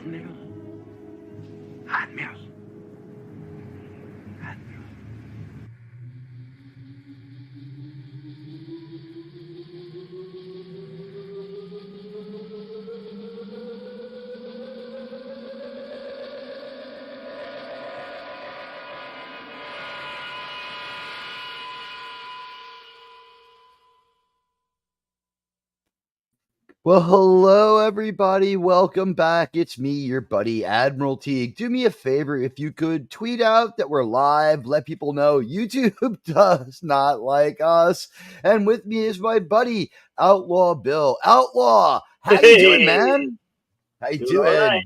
Admiral. Admiral. Admiral. Well, hello, everybody. Welcome back. It's me, your buddy, Admiral Teague. Do me a favor, if you could tweet out that we're live, let people know YouTube does not like us. And with me is my buddy, Outlaw Bill. Outlaw, how you doing, man? How you doing? Right.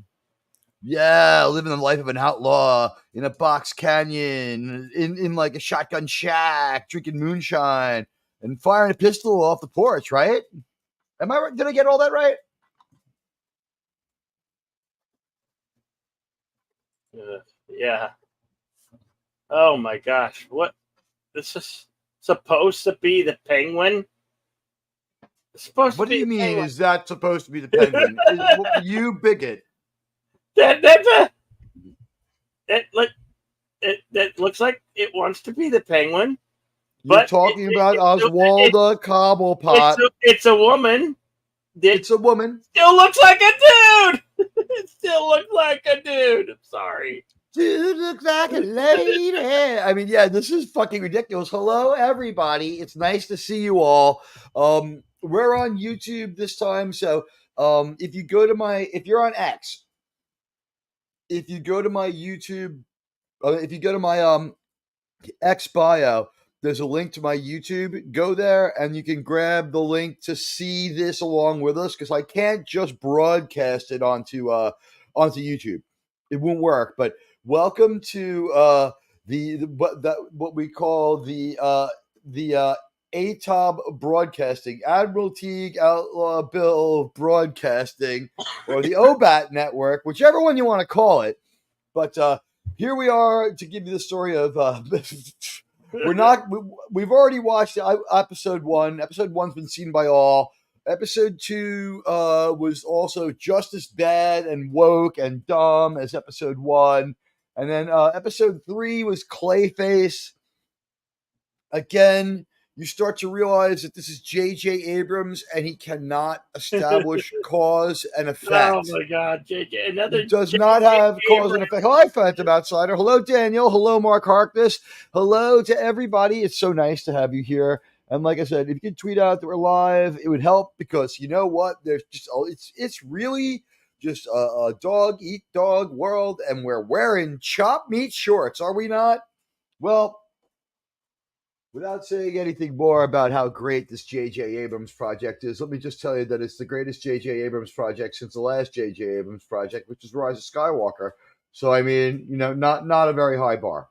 Yeah, living the life of an outlaw in a box canyon, in like a shotgun shack, drinking moonshine, and firing a pistol off the porch, right? Am I right? Did I get all that right? Yeah. Oh my gosh. What? This is supposed to be the penguin? It's supposed What to do be you the mean? penguin. Is that supposed to be the penguin? You bigot. That looks like it wants to be the penguin. You're But talking about Oswalda Cobblepot. It's a woman. It's a woman. Still looks like a dude. It still looks like a dude. I'm sorry. Dude looks like a lady. I mean, yeah, this is fucking ridiculous. Hello, everybody. It's nice to see you all. We're on YouTube this time, so if you're on X, if you go to my YouTube, if you go to my X bio, there's a link to my YouTube. Go there and you can grab the link to see this along with us, because I can't just broadcast it onto YouTube. It won't work. But welcome to what we call the ATOB Broadcasting, Admiral Teague Outlaw Bill Broadcasting, or the OBAT Network, whichever one you want to call it. But here we are to give you the story of we've already watched episode 1. Episode 1's been seen by all. Episode 2 was also just as bad and woke and dumb as episode 1. And then episode 3 was Clayface. Again, you start to realize that this is J.J. Abrams and he cannot establish cause and effect. Oh my God, JJ! He does not have cause and effect. Hi, Phantom Outsider. Hello, Daniel. Hello, Mark Harkness. Hello to everybody. It's so nice to have you here. And like I said, if you could tweet out that we're live, it would help, because you know what? There's just it's really just a dog eat dog world, and we're wearing chopped meat shorts, are we not? Well, without saying anything more about how great this J.J. Abrams project is, let me just tell you that it's the greatest J.J. Abrams project since the last J.J. Abrams project, which is Rise of Skywalker. So, I mean, not a very high bar.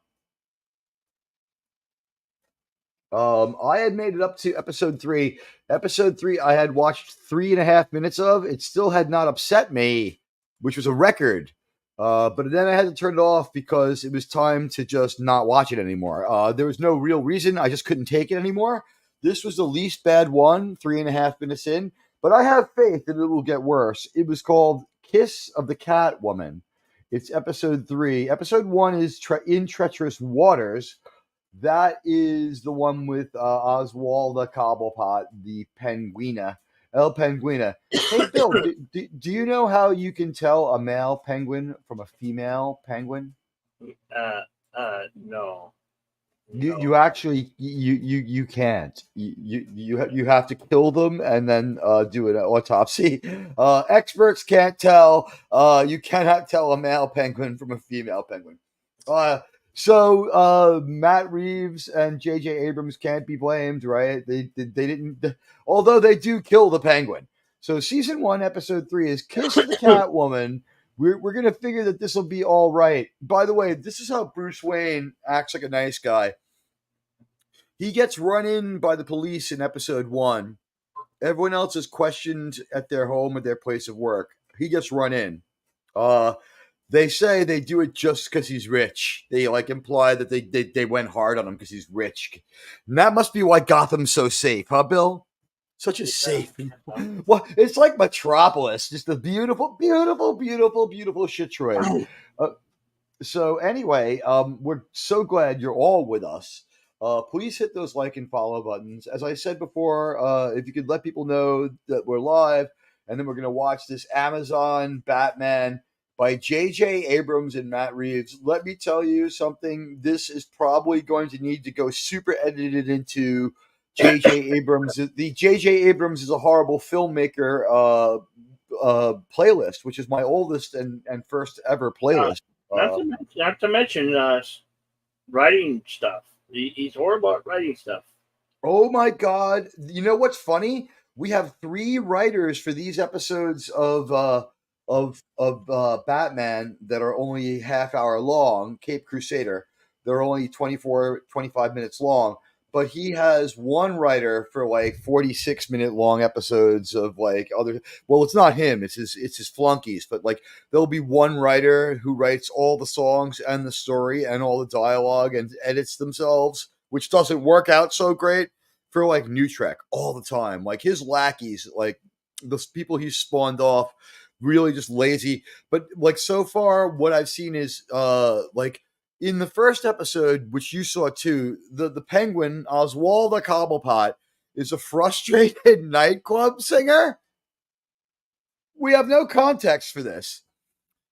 I had made it up to episode 3. Episode 3, I had watched 3.5 minutes of. It still had not upset me, which was a record. But then I had to turn it off because it was time to just not watch it anymore. There was no real reason. I just couldn't take it anymore. This was the least bad one, 3.5 minutes in. But I have faith that it will get worse. It was called Kiss of the Catwoman. It's episode 3. Episode 1 is In Treacherous Waters. That is the one with Oswalda Cobblepot, the Penguina. El Penguina. Hey, Bill, do you know how you can tell a male penguin from a female penguin? No. You actually you can't. You have to kill them and then do an autopsy. Experts can't tell. You cannot tell a male penguin from a female penguin. So Matt Reeves and J.J. Abrams can't be blamed, right? They didn't, although they do kill the penguin. So season 1, episode 3 is Kiss of the Catwoman. We're gonna figure that this will be all right. By the way, this is how Bruce Wayne acts like a nice guy. He gets run in by the police in episode 1. Everyone else is questioned at their home or their place of work. He gets run in. They say they do it just because he's rich. They imply that they went hard on him because he's rich. And that must be why Gotham's so safe, huh, Bill? Such a safe. Well, it's like Metropolis, just a beautiful, beautiful, beautiful, beautiful Shitroid. So anyway, we're so glad you're all with us. Please hit those like and follow buttons. As I said before, if you could let people know that we're live, and then we're going to watch this Amazon Batman by J.J. Abrams and Matt Reeves. Let me tell you something. This is probably going to need to go super edited into J.J. Abrams. The J.J. Abrams is a horrible filmmaker playlist, which is my oldest and first ever playlist. Not to mention writing stuff. He's horrible at writing stuff. Oh my God! You know what's funny? We have 3 writers for these episodes of Batman that are only half hour long. Cape Crusader. They're only 24, 25 minutes long. But he has one writer for like 46-minute long episodes of like other. Well, it's not him; it's his flunkies. But like, there'll be one writer who writes all the songs and the story and all the dialogue and edits themselves, which doesn't work out so great for like New Trek all the time. Like his lackeys, like the people he's spawned off, really just lazy. But like so far, what I've seen is like. In the first episode, which you saw too, the Penguin, Oswald Cobblepot, is a frustrated nightclub singer. We have no context for this.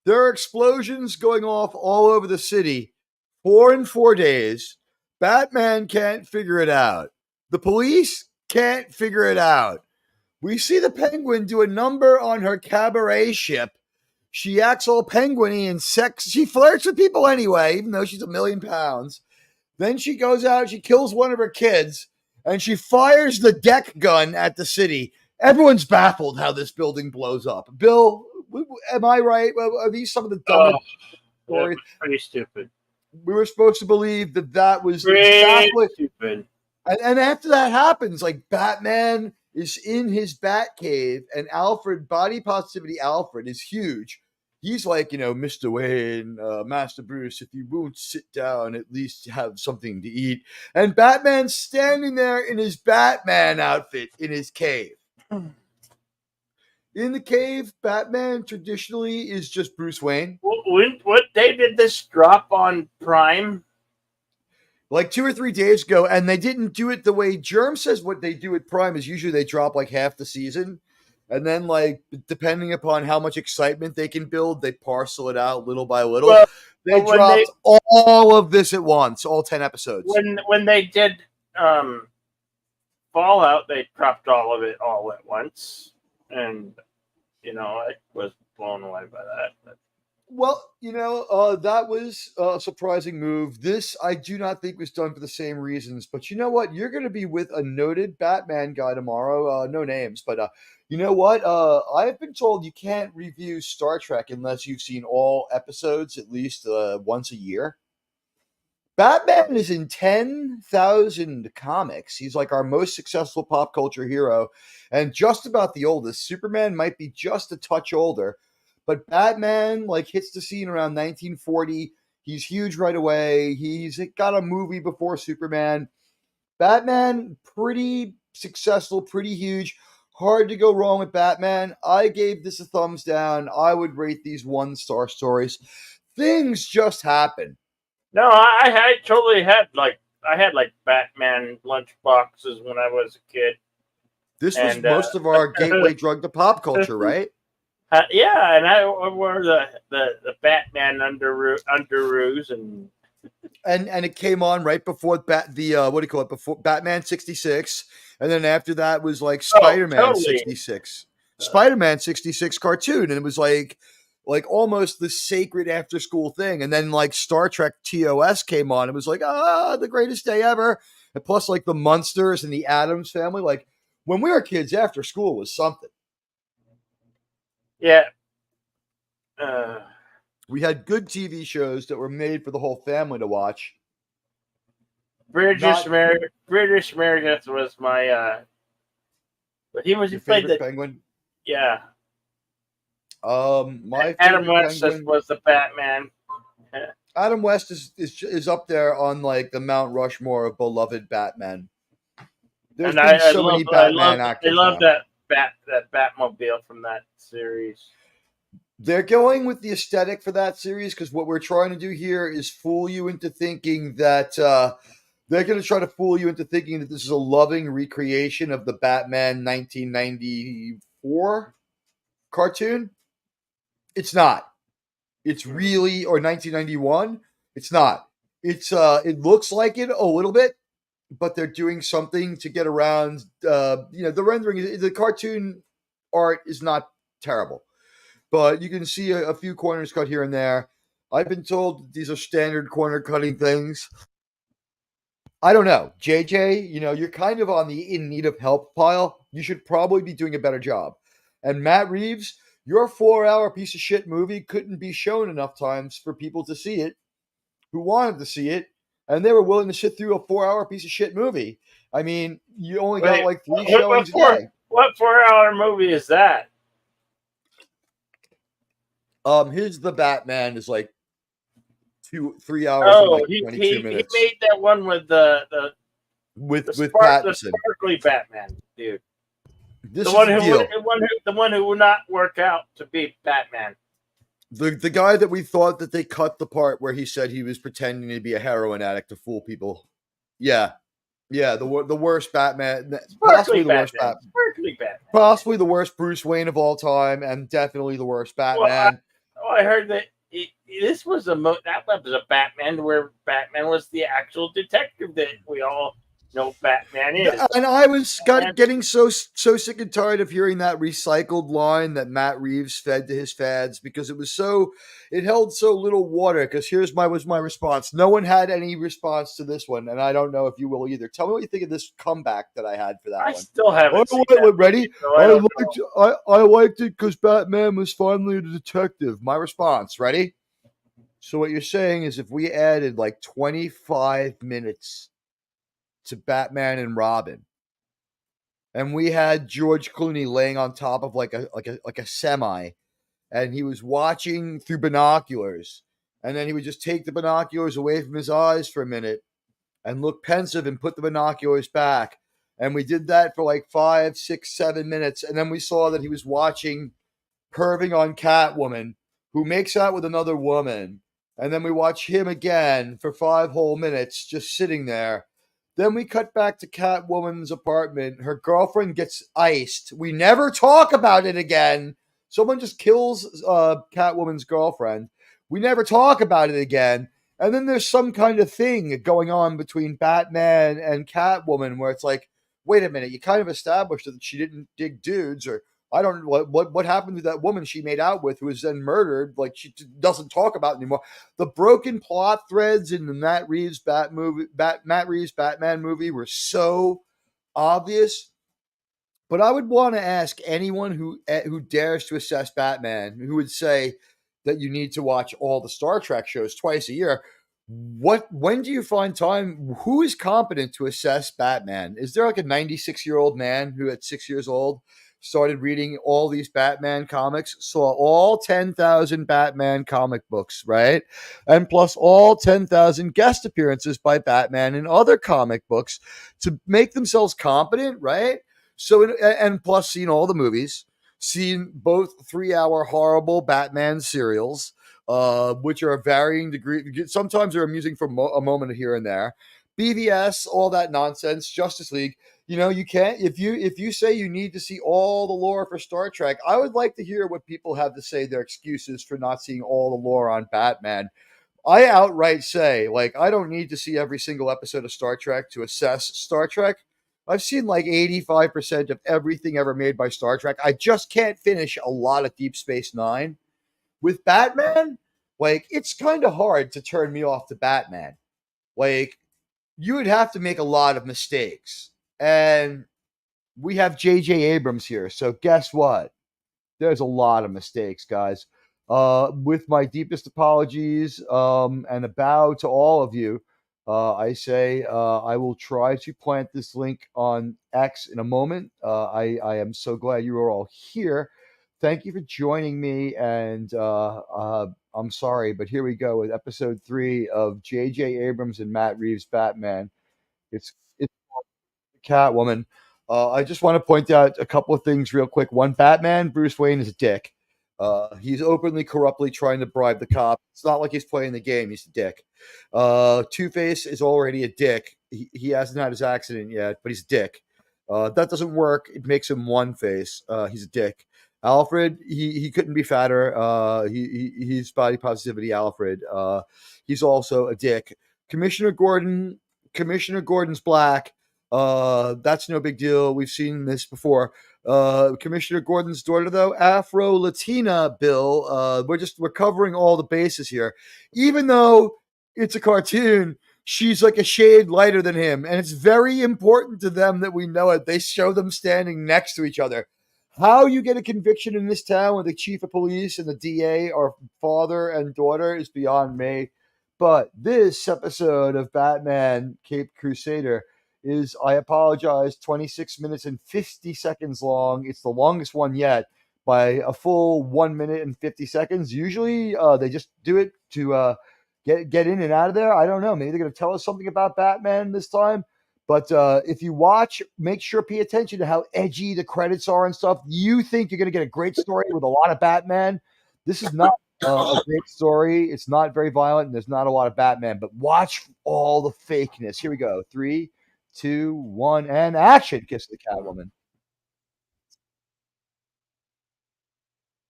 There are explosions going off all over the city, 4 in 4 days. Batman can't figure it out. The police can't figure it out. We see the Penguin do a number on her cabaret ship. She acts all penguin-y and sex. She flirts with people anyway, even though she's 1,000,000 pounds. Then she goes out, she kills one of her kids, and she fires the deck gun at the city. Everyone's baffled how this building blows up. Bill, am I right? Are these some of the dumbest stories? Pretty stupid. We were supposed to believe that was exactly stupid. And after that happens, like Batman is in his bat cave, and Alfred, body positivity Alfred, is huge. He's like, Mr. Wayne, Master Bruce, if you won't sit down, at least have something to eat. And Batman's standing there in his Batman outfit in his cave. In the cave, Batman traditionally is just Bruce Wayne. What day did this drop on Prime? Like 2 or 3 days ago, and they didn't do it the way Germ says. What they do at Prime is usually they drop like half the season, and then like depending upon how much excitement they can build, they parcel it out little by little. Well, they dropped all of this at once, all 10 episodes. When they did Fallout, they dropped all of it all at once, and I was blown away by that. But. Well, that was a surprising move. This, I do not think, was done for the same reasons. But you know what? You're going to be with a noted Batman guy tomorrow. No names, but you know what? I've been told you can't review Star Trek unless you've seen all episodes at least once a year. Batman is in 10,000 comics. He's like our most successful pop culture hero and just about the oldest. Superman might be just a touch older. But Batman hits the scene around 1940. He's huge right away. He's got a movie before Superman. Batman, pretty successful, pretty huge. Hard to go wrong with Batman. I gave this a thumbs down. I would rate these 1-star stories. Things just happen. No, I totally had Batman lunch boxes when I was a kid. This was most of our gateway drug to pop culture, right? Yeah, and I wore the Batman underoos and it came on right before before Batman 66, and then after that was like Spider-Man 66, Spider-Man 66 cartoon, and it was like almost the sacred after school thing, and then like Star Trek TOS came on. It was like the greatest day ever, and plus like the Munsters and the Addams Family. Like when we were kids, after school was something. Yeah. We had good TV shows that were made for the whole family to watch. British Meredith was my he played the Penguin. Yeah. My Adam West was the Batman. Adam West is up there on like the Mount Rushmore of beloved Batman. There's And been so love many Batman I actors love now. that Batmobile from that series. They're going with the aesthetic for that series because what we're trying to do here is fool you into thinking that they're going to try to fool you into thinking that this is a loving recreation of the Batman 1994 cartoon. It's not. It's really, or 1991. It's not. It looks like it a little bit, but they're doing something to get around. The rendering, the cartoon art is not terrible, but you can see a few corners cut here and there. I've been told that these are standard corner cutting things. I don't know. JJ, you're kind of on the in need of help pile. You should probably be doing a better job. And Matt Reeves, your 4-hour piece of shit movie couldn't be shown enough times for people to see it who wanted to see it, and they were willing to sit through a 4-hour piece of shit movie. I mean, you only got Wait, like 3 showings a day. What 4-hour movie is that? His The Batman is like 3 hours and Oh, like 22 he minutes made that one with the with the Pattinson. sparkly Batman, dude. This is the deal. The one who would not work out to be Batman. The guy that we thought that they cut the part where he said he was pretending to be a heroin addict to fool people. Yeah, the worst Batman, possibly the worst Batman, possibly the worst Bruce Wayne of all time, and definitely the worst Batman. Well, I heard that this was that was a Batman where Batman was the actual detective that we all know Batman is. And I was getting so sick and tired of hearing that recycled line that Matt Reeves fed to his fads because it held so little water. Because here's my response. No one had any response to this one, and I don't know if you will either. Tell me what you think of this comeback that I had for that one. I still haven't seen ready? Movie, so I liked it because Batman was finally a detective. My response, ready? So what you're saying is if we added like 25 minutes to Batman and Robin, and we had George Clooney laying on top of like a semi, and he was watching through binoculars, and then he would just take the binoculars away from his eyes for a minute and look pensive and put the binoculars back, and we did that for like 5, 6, 7 minutes, and then we saw that he was watching perving on Catwoman, who makes out with another woman, and then we watch him again for 5 whole minutes just sitting there. Then we cut back to Catwoman's apartment. Her girlfriend gets iced. We never talk about it again. Someone just kills Catwoman's girlfriend. We never talk about it again. And then there's some kind of thing going on between Batman and Catwoman where it's like, wait a minute, you kind of established that she didn't dig dudes, or I don't know what happened to that woman she made out with who was then murdered. Like she doesn't talk about it anymore. The broken plot threads in the Matt Reeves Batman movie were so obvious. But I would want to ask anyone who dares to assess Batman, who would say that you need to watch all the Star Trek shows twice a year. When do you find time? Who is competent to assess Batman? Is there like a 96-year-old man who at 6 years old started reading all these Batman comics, saw all 10,000 Batman comic books, right? And plus all 10,000 guest appearances by Batman in other comic books to make themselves competent, right? So, and plus seen all the movies, seen both 3-hour horrible Batman serials, which are a varying degree. Sometimes they're amusing for a moment here and there. BVS, all that nonsense, Justice League. You can't if you say you need to see all the lore for Star Trek. I would like to hear what people have to say, their excuses for not seeing all the lore on Batman. I outright say, like, I don't need to see every single episode of Star Trek to assess Star Trek. I've seen like 85% of everything ever made by Star Trek. I just can't finish a lot of Deep Space Nine. With Batman, like, it's kind of hard to turn me off to Batman. Like, you would have to make a lot of mistakes. And we have J.J. Abrams here. So guess what? There's a lot of mistakes, guys. With my deepest apologies and a bow to all of you, I say I will try to plant this link on X in a moment. I am so glad you are all here. Thank you for joining me. And I'm sorry, but here we go with episode 3 of J.J. Abrams and Matt Reeves' Batman. It's Catwoman. I just want to point out a couple of things real quick. One, Batman, Bruce Wayne is a dick. He's openly, corruptly trying to bribe the cop. It's not like he's playing the game. He's a dick. Two-Face is already a dick. He hasn't had his accident yet, but he's a dick. That doesn't work. It makes him One-Face. He's a dick. Alfred, he couldn't be fatter. He's body positivity Alfred. He's also a dick. Commissioner Gordon's black. That's no big deal. We've seen this before. Commissioner Gordon's daughter, though, Afro Latina Bill. We're covering all the bases here. Even though it's a cartoon, she's like a shade lighter than him, and it's very important to them that we know it. They show them standing next to each other. How you get a conviction in this town where the chief of police and the DA are father and daughter is beyond me. But this episode of Batman Caped Crusader is, I apologize, 26 minutes and 50 seconds long. It's the longest one yet by a full 1 minute and 50 seconds. Usually they just do it to get in and out of there. I don't know. Maybe they're going to tell us something about Batman this time. But if you watch, make sure pay attention to how edgy the credits are and stuff. You think you're going to get a great story with a lot of Batman. This is not a great story. It's not very violent, and there's not a lot of Batman. But watch all the fakeness. Here we go. 3, 2, 1, and action. Kiss the Catwoman.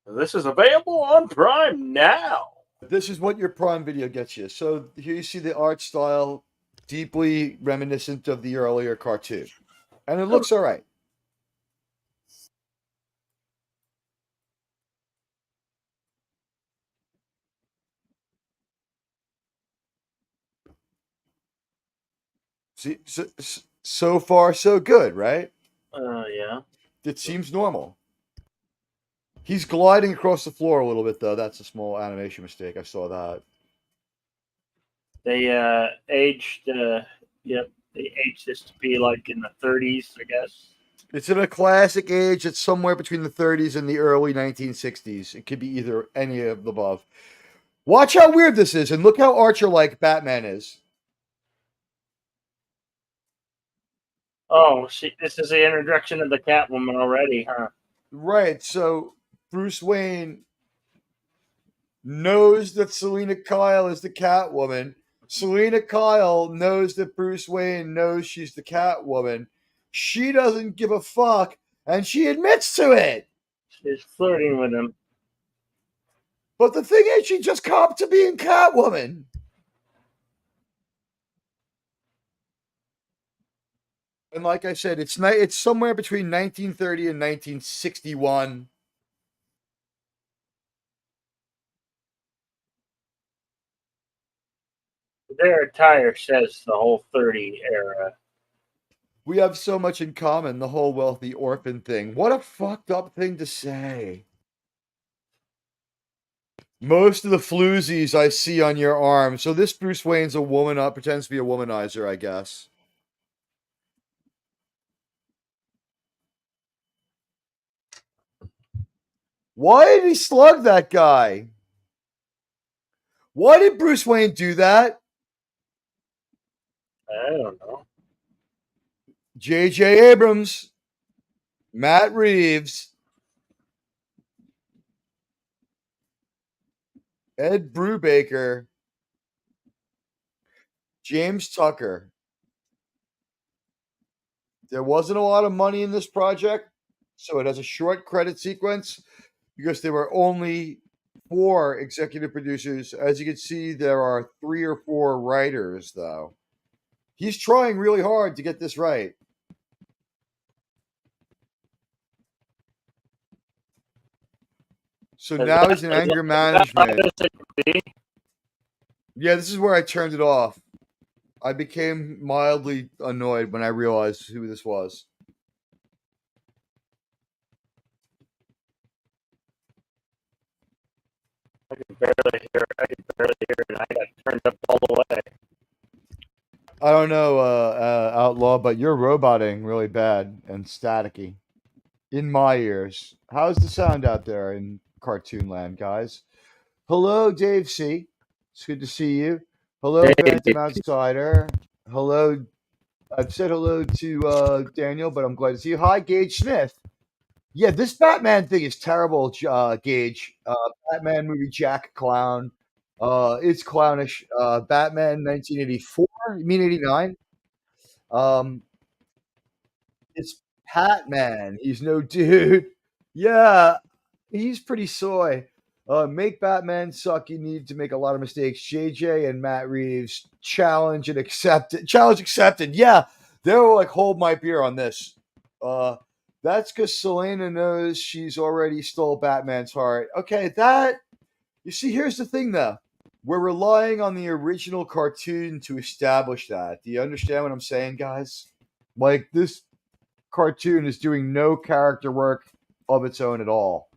This is available on Prime now. This is what your Prime Video gets you. So here you see the art style, deeply reminiscent of the earlier cartoon. And it looks all right. See, so far, so good, right? Yeah. It seems normal. He's gliding across the floor a little bit, though. That's a small animation mistake. I saw that. They aged, yep, they aged this to be like in the 30s, I guess. It's in a classic age. It's somewhere between the 30s and the early 1960s. It could be either any of the above. Watch how weird this is, and look how Archer-like Batman is. Oh, this is the introduction of the Catwoman already, huh? Right, so Bruce Wayne knows that Selina Kyle is the Catwoman. Selina Kyle knows that Bruce Wayne knows she's the Catwoman. She doesn't give a fuck, and she admits to it. She's flirting with him. But the thing is, she just copped to being Catwoman. And like I said, it's somewhere between 1930 and 1961. Their attire says the whole 30 era. We have so much in common, the whole wealthy orphan thing. What a fucked up thing to say. Most of the floozies I see on your arm. So this Bruce Wayne's a woman, pretends to be a womanizer, I guess. Why did he slug that guy? Why did Bruce Wayne do that? I don't know. J.J. Abrams, Matt Reeves, Ed Brubaker, James Tucker. There wasn't a lot of money in this project, so it has a short credit sequence because there were only 4 executive producers. As you can see, there are 3 or 4 writers, though. He's trying really hard to get this right. So now he's in anger management. Yeah, this is where I turned it off. I became mildly annoyed when I realized who this was. I can barely hear it, and I got turned up all the way. I don't know, Outlaw, but you're roboting really bad and staticky in my ears. How's the sound out there in Cartoon Land, guys? Hello, Dave C. It's good to see you. Hello, Phantom Outsider. Hello, I've said hello to Daniel, but I'm glad to see you. Hi, Gage Smith. Yeah, this Batman thing is terrible, Gage. Batman movie Jack Clown. It's clownish. Batman 1984. You mean 89? Um, it's Patman. He's no dude. Yeah, he's pretty soy. Make Batman suck. You need to make a lot of mistakes. JJ and Matt Reeves challenge and accepted. Challenge accepted. Yeah, they were like, hold my beer on this. Uh, that's because Selena knows she's already stole Batman's heart. Okay, that you see. Here's the thing, though. We're relying on the original cartoon to establish that. Do you understand what I'm saying, guys? Like this cartoon is doing no character work of its own at all.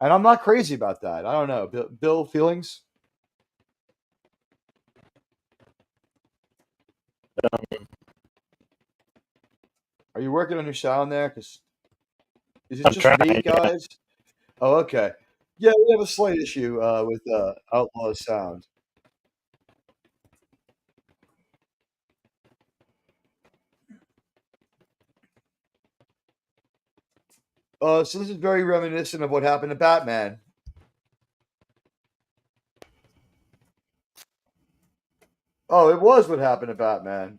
And I'm not crazy about that. I don't know. Bill, feelings? Are you working on your sound there? Because is it I'm just trying, me, yeah. guys? Oh, okay. Yeah, we have a slight issue with Outlaw sound. So this is very reminiscent of what happened to Batman. Oh, it was what happened to Batman.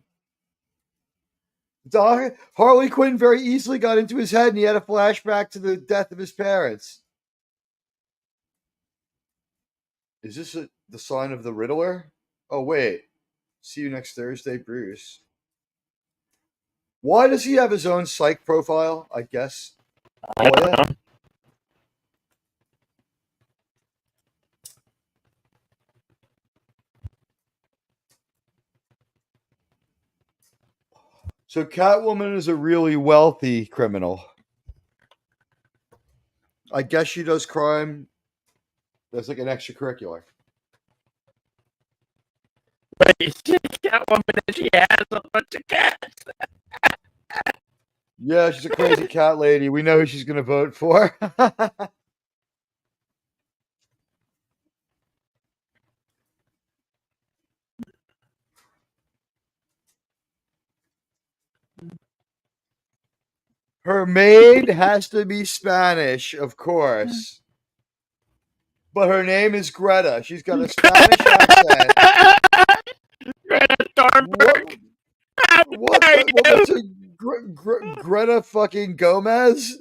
Harley Quinn very easily got into his head and he had a flashback to the death of his parents. Is this the sign of the Riddler? Oh, wait. See you next Thursday, Bruce. Why does he have his own psych profile, I guess? I don't know. So Catwoman is a really wealthy criminal. I guess she does crime. That's like an extracurricular. But she's a Catwoman and she has a bunch of cats. Yeah, she's a crazy cat lady. We know who she's going to vote for. Her maid has to be Spanish, of course. But her name is Greta. She's got a Spanish accent. Greta Thunberg. What what's her Greta fucking Gomez?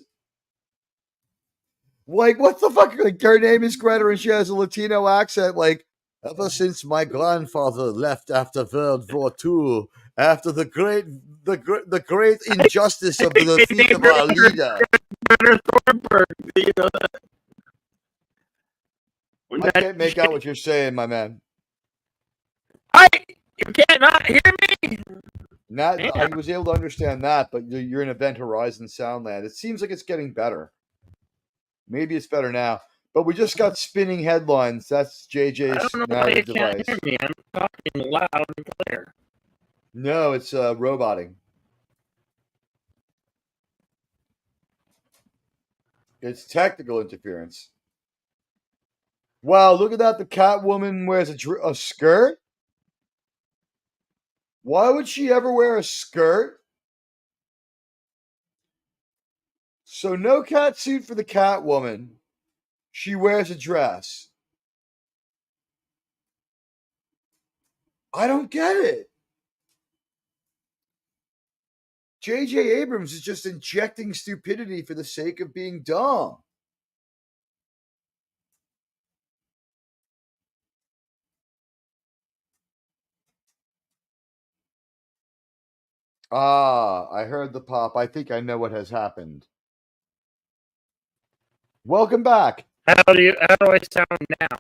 Like, what the fuck? Like, her name is Greta and she has a Latino accent. Like, ever since my grandfather left after World War II, after the great injustice of the defeat of our leader. Greta Thunberg. You know that. I can't make out what you're saying, my man. You can't not hear me. I was able to understand that, but you're in Event Horizon Soundland. It seems like it's getting better. Maybe it's better now. But we just got spinning headlines. That's JJ's narrative device. Can't hear me. I'm talking loud and clear. No, it's roboting. It's technical interference. Wow, look at that. The Catwoman wears a skirt? Why would she ever wear a skirt? So no cat suit for the Catwoman. She wears a dress. I don't get it. J.J. Abrams is just injecting stupidity for the sake of being dumb. Ah, I heard the pop. I think I know what has happened. Welcome back. How do I sound now?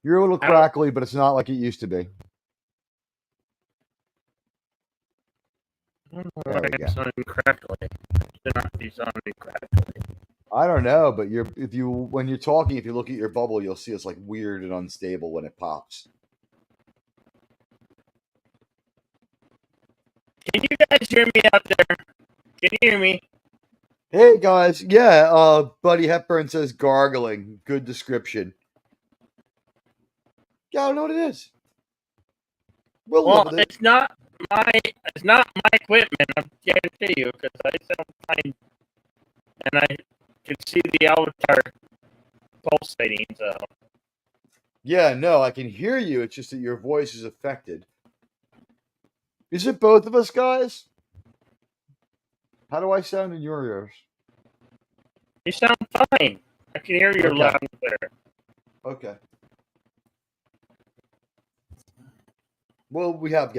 You're a little crackly, but it's not like it used to be. There we go. Sounding crackly. Should not be sounding crackly. I don't know, but when you're talking, if you look at your bubble, you'll see it's like weird and unstable when it pops. Can you guys hear me out there? Can you hear me? Hey guys, yeah, Buddy Hepburn says gargling. Good description. Yeah, I don't know what it is. Well, it's not my equipment. I guarantee you, because I sound fine, and I can see the avatar pulsating. So Yeah, no, I can hear you. It's just that your voice is affected. Is it both of us, guys? How do I sound in your ears? you sound fine. I can hear you Okay. loud and clear. Okay. Well, we've got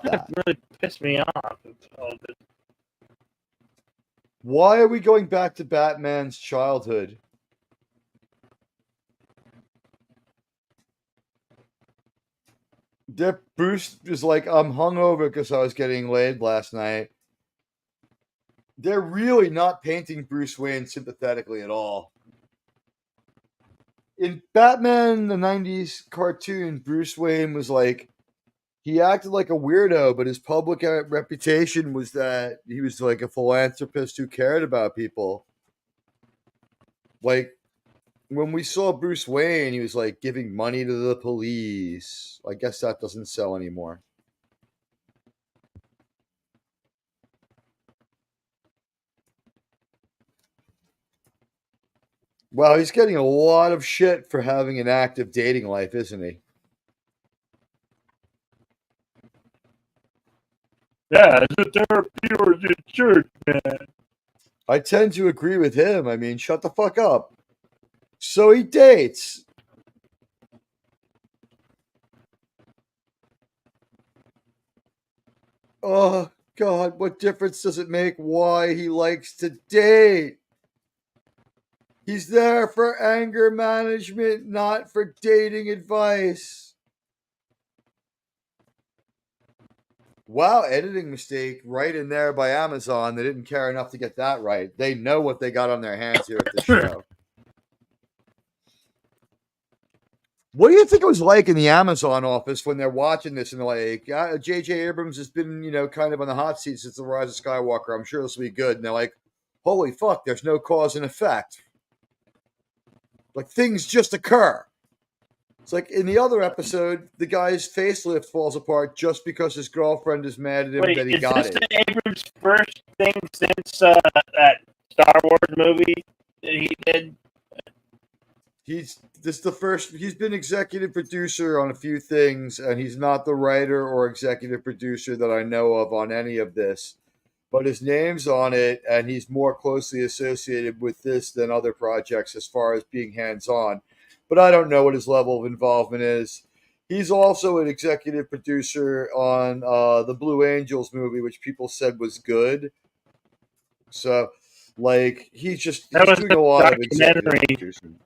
that. It really pissed me off. Why are we going back to Batman's childhood? Bruce is like, I'm hungover because I was getting laid last night. They're really not painting Bruce Wayne sympathetically at all. In Batman, the 90s cartoon, Bruce Wayne was like, he acted like a weirdo, but his public reputation was that he was like a philanthropist who cared about people. Like, when we saw Bruce Wayne, he was like giving money to the police. I guess that doesn't sell anymore. Well, he's getting a lot of shit for having an active dating life, isn't he? Yeah, is it therapy or is it church, man? I tend to agree with him. I mean, shut the fuck up. So he dates. Oh, God, what difference does it make why he likes to date? He's there for anger management, not for dating advice. Wow, editing mistake right in there by Amazon. They didn't care enough to get that right. They know what they got on their hands here at the show. What do you think it was like in the Amazon office when they're watching this and they're like, J.J. Abrams has been, kind of on the hot seat since The Rise of Skywalker. I'm sure this will be good. And they're like, holy fuck, there's no cause and effect. Like, things just occur. It's like in the other episode, the guy's facelift falls apart just because his girlfriend is mad at him that he got it. Is this Abrams' first thing since that Star Wars movie that he did? He's been executive producer on a few things, and he's not the writer or executive producer that I know of on any of this. But his name's on it, and he's more closely associated with this than other projects as far as being hands-on. But I don't know what his level of involvement is. He's also an executive producer on the Blue Angels movie, which people said was good. So, he's doing a lot of executive producing.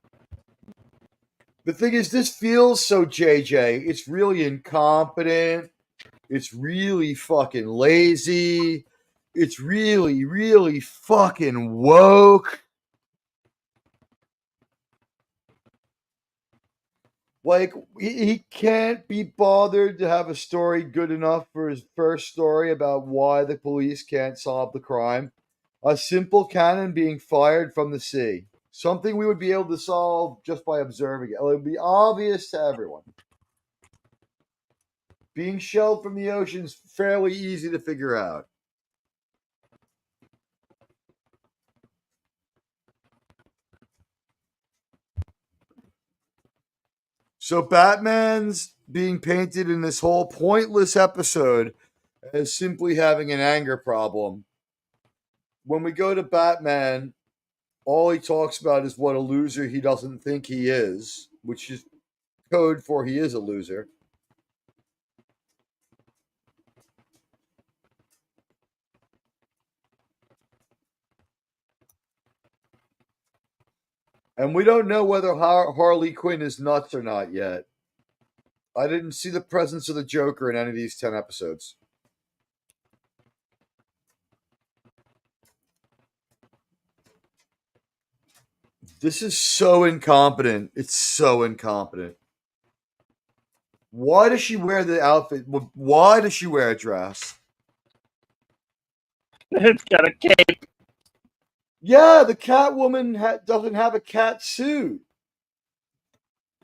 The thing is, this feels so JJ. It's really incompetent. It's really fucking lazy. It's really, really fucking woke. Like, he can't be bothered to have a story good enough for his first story about why the police can't solve the crime. A simple cannon being fired from the sea. Something we would be able to solve just by observing it. It would be obvious to everyone. Being shelled from the ocean is fairly easy to figure out. So Batman's being painted in this whole pointless episode as simply having an anger problem. When we go to Batman, all he talks about is what a loser he doesn't think he is, which is code for he is a loser. And we don't know whether Harley Quinn is nuts or not yet. I didn't see the presence of the Joker in any of these 10 episodes. This is so incompetent. It's so incompetent. Why does she wear the outfit? Why does she wear a dress? It's got a cape. Yeah, the Catwoman doesn't have a cat suit.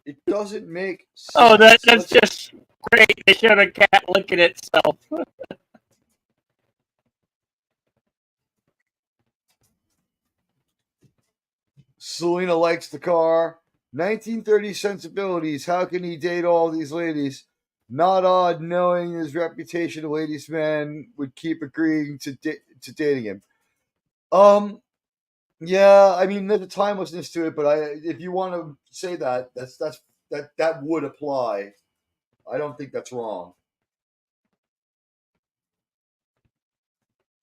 It doesn't make sense. Oh, that's just great! They showed a cat licking itself. Selena likes the car. 1930 sensibilities. How can he date all these ladies? Not odd, knowing his reputation, a ladies' man would keep agreeing to dating him. Um, yeah, I mean, there's a timelessness to it, but if you want to say that, that would apply. I don't think that's wrong.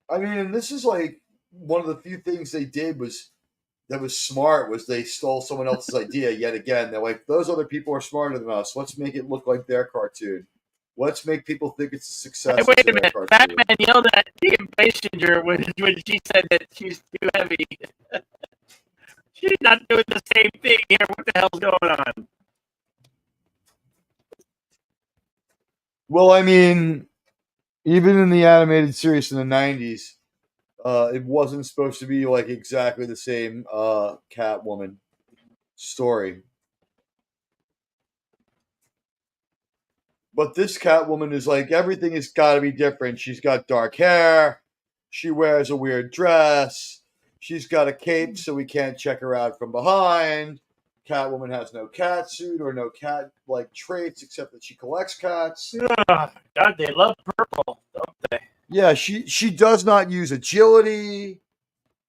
I mean, and this is like one of the few things they did was that was smart was they stole someone else's idea yet again. They're like, those other people are smarter than us. Let's make it look like their cartoon. Let's make people think it's a Hey, success wait to a their minute! cartoon. Batman yelled at Kim Basinger when she said that she's too heavy. She's not doing the same thing here. What the hell's going on? Well, I mean, even in the animated series in the 90s, it wasn't supposed to be like exactly the same Catwoman story. But this Catwoman is like everything has got to be different. She's got dark hair. She wears a weird dress. She's got a cape, so we can't check her out from behind. Catwoman has no cat suit or no cat like traits except that she collects cats. Ugh, God, they love purple, don't they? Yeah, she does not use agility.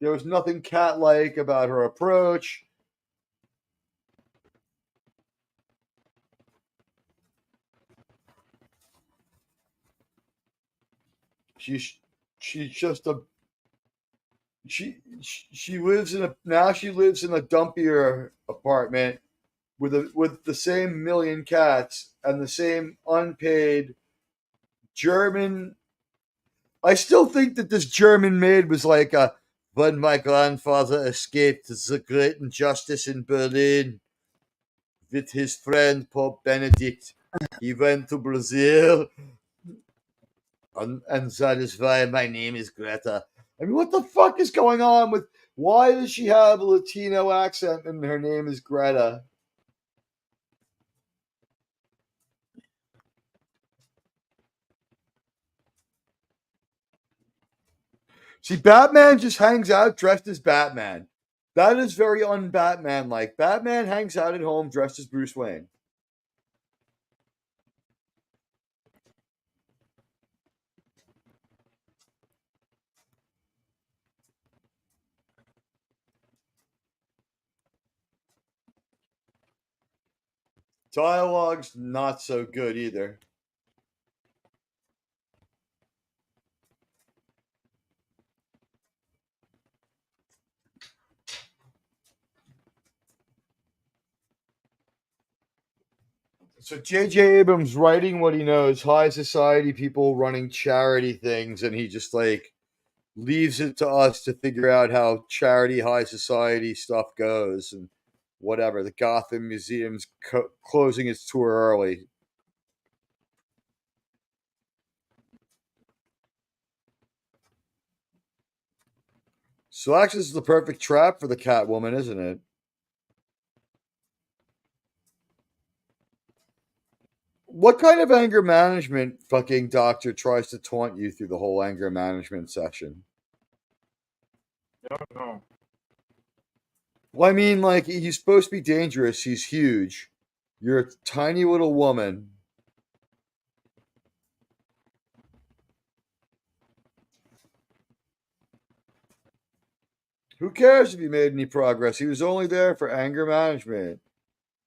There was nothing cat like about her approach. She's she's just a she lives in a now she lives in a dumpier apartment with the same million cats and the same unpaid German. I still think that this German maid was like a when my grandfather escaped the great injustice in Berlin with his friend Pope Benedict. He went to Brazil, and that is why my name is Greta. I mean, what the fuck is going on with? Why does she have a Latino accent and her name is Greta? See, Batman just hangs out dressed as Batman. That is very un-Batman like. Batman hangs out at home dressed as Bruce Wayne. Dialogue's not so good either. So J.J. Abrams writing what he knows, high society people running charity things, and he just like leaves it to us to figure out how charity high society stuff goes and whatever. The Gotham Museum's closing its tour early. So actually, this is the perfect trap for the Catwoman, isn't it? What kind of anger management fucking doctor tries to taunt you through the whole anger management session? I don't know. Well, I mean, like, he's supposed to be dangerous. He's huge. You're a tiny little woman. Who cares if he made any progress? He was only there for anger management.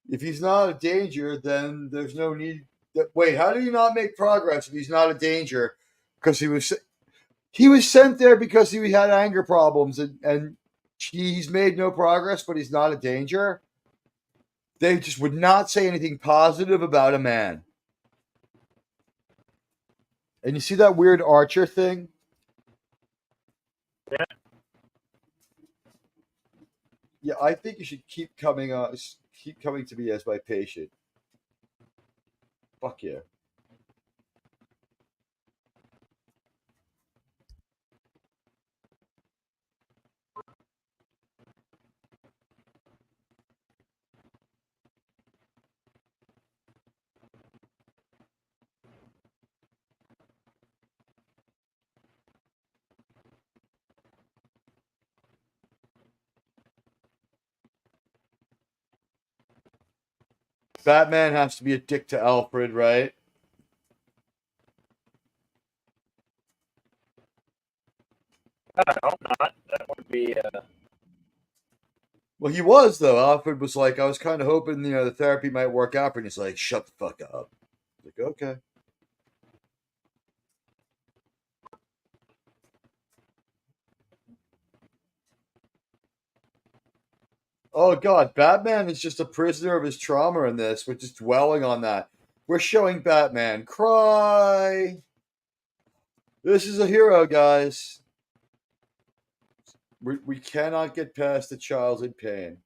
If he's not a danger, then there's no need. Wait, how did he not make progress if he's not a danger? Because he was sent there because he had anger problems, and he's made no progress, but he's not a danger. They just would not say anything positive about a man. And you see that weird Archer thing? Yeah. Yeah, I think you should keep coming to me as my patient. Fuck yeah. Batman has to be a dick to Alfred, right? I hope not. That would be. Well, he was though. Alfred was like, I was kind of hoping, the therapy might work out, and he's like, shut the fuck up. Like, okay. Oh god, Batman is just a prisoner of his trauma in this. We're just dwelling on that. We're showing Batman cry. This is a hero, guys. We cannot get past the childhood pain.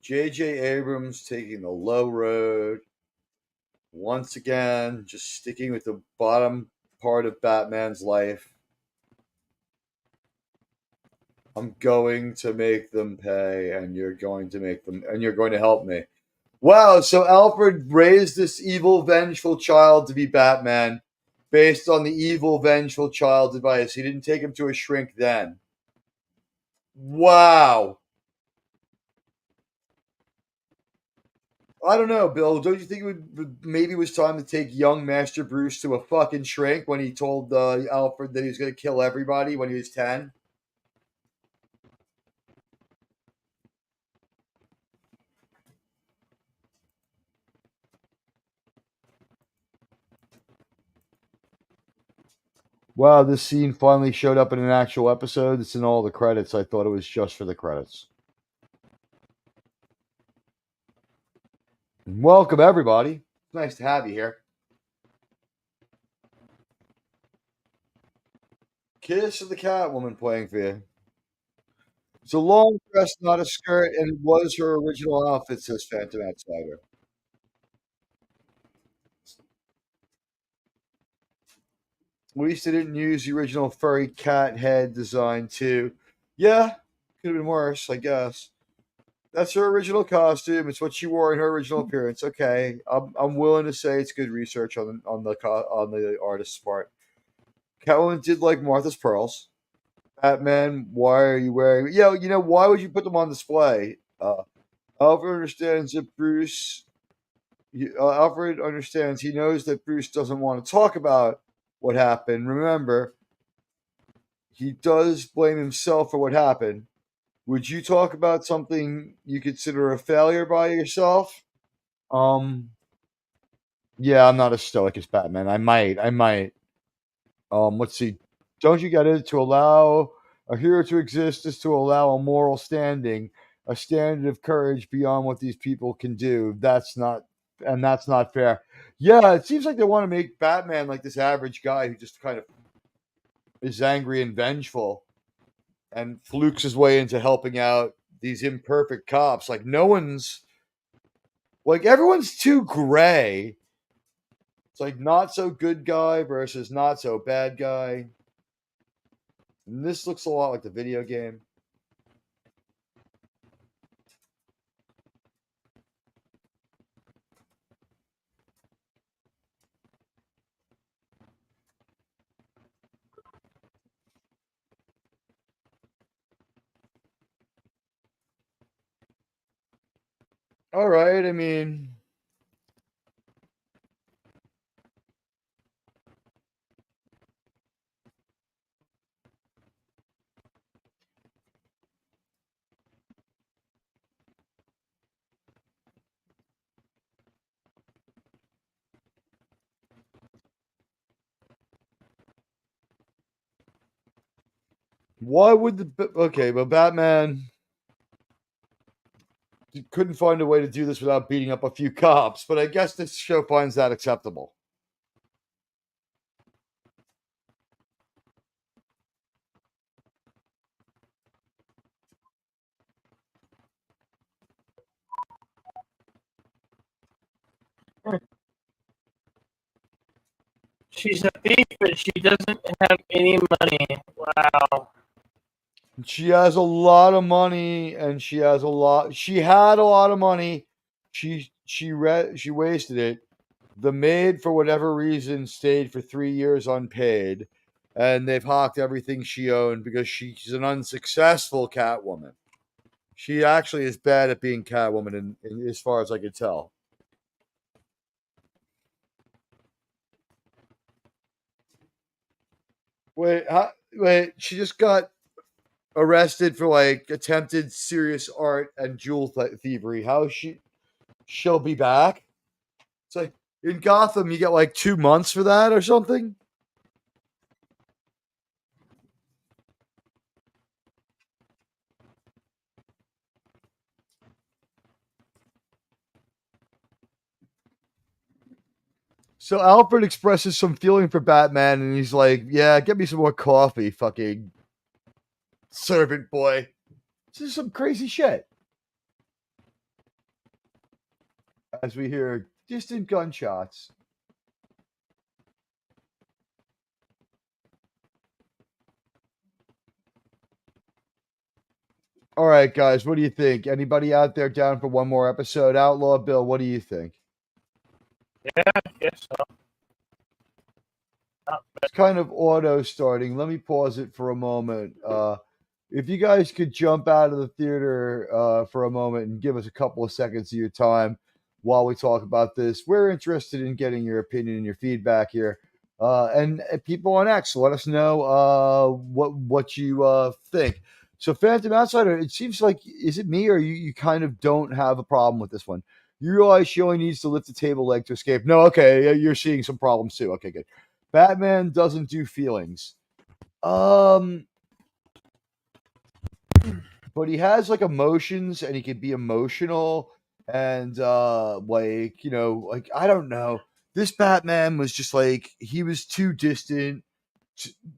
J.J. Abrams taking the low road. Once again, just sticking with the bottom part of Batman's life. I'm going to make them pay, and you're going to make them, and you're going to help me. Wow, so Alfred raised this evil, vengeful child to be Batman based on the evil, vengeful child's advice. He didn't take him to a shrink then. Wow. I don't know, Bill. Don't you think maybe it was time to take young Master Bruce to a fucking shrink when he told Alfred that he was going to kill everybody when he was 10? Wow, this scene finally showed up in an actual episode. It's in all the credits. I thought it was just for the credits. Welcome, everybody. It's nice to have you here. Kiss of the Catwoman playing for you. It's a long dress, not a skirt, and it was her original outfit, says Phantom Outsider. At least they didn't use the original furry cat head design, too. Yeah, could have been worse, I guess. That's her original costume. It's what she wore in her original appearance. Okay, I'm willing to say it's good research on the artist's part. Catwoman did like Martha's pearls. Batman, why are you wearing? Yeah, why would you put them on display? Alfred understands that Alfred understands. He knows that Bruce doesn't want to talk about what happened. Remember, he does blame himself for what happened. Would you talk about something you consider a failure by yourself? Um, yeah, I'm not as stoic as Batman. I might. Let's see. Don't you get it? To allow a hero to exist is to allow a moral standing, a standard of courage beyond what these people can do. That's not fair. Yeah, it seems like they want to make Batman like this average guy who just kind of is angry and vengeful and flukes his way into helping out these imperfect cops. Like everyone's too gray. It's like not so good guy versus not so bad guy. And this looks a lot like the video game. All right, I mean, why would but Batman couldn't find a way to do this without beating up a few cops, but I guess this show finds that acceptable. She's a thief, but she doesn't have any money. Wow. She has a lot of money, and she had a lot of money. She wasted it. The maid, for whatever reason, stayed for 3 years unpaid, and they've hawked everything she owned because she's an unsuccessful Catwoman. She actually is bad at being Catwoman, as far as I could tell. Wait, she just got arrested for like attempted serious art and jewel thievery. She'll be back? It's like in Gotham, you get like 2 months for that or something. So Alfred expresses some feeling for Batman, and he's like, "Yeah, get me some more coffee, fucking servant boy." This is some crazy shit. As we hear distant gunshots. All right, guys, what do you think? Anybody out there down for one more episode? Outlaw Bill, what do you think? Yeah, I guess so. It's kind of auto starting. Let me pause it for a moment. If you guys could jump out of the theater for a moment and give us a couple of seconds of your time while we talk about this, we're interested in getting your opinion and your feedback here. And people on X, let us know what you think. So, Phantom Outsider, it seems like, is it me or you kind of don't have a problem with this one? You realize she only needs to lift the table leg to escape. No, okay, you're seeing some problems too. Okay, good. Batman doesn't do feelings. But he has like emotions and he can be emotional and like I don't know. This Batman was just like he was too distant.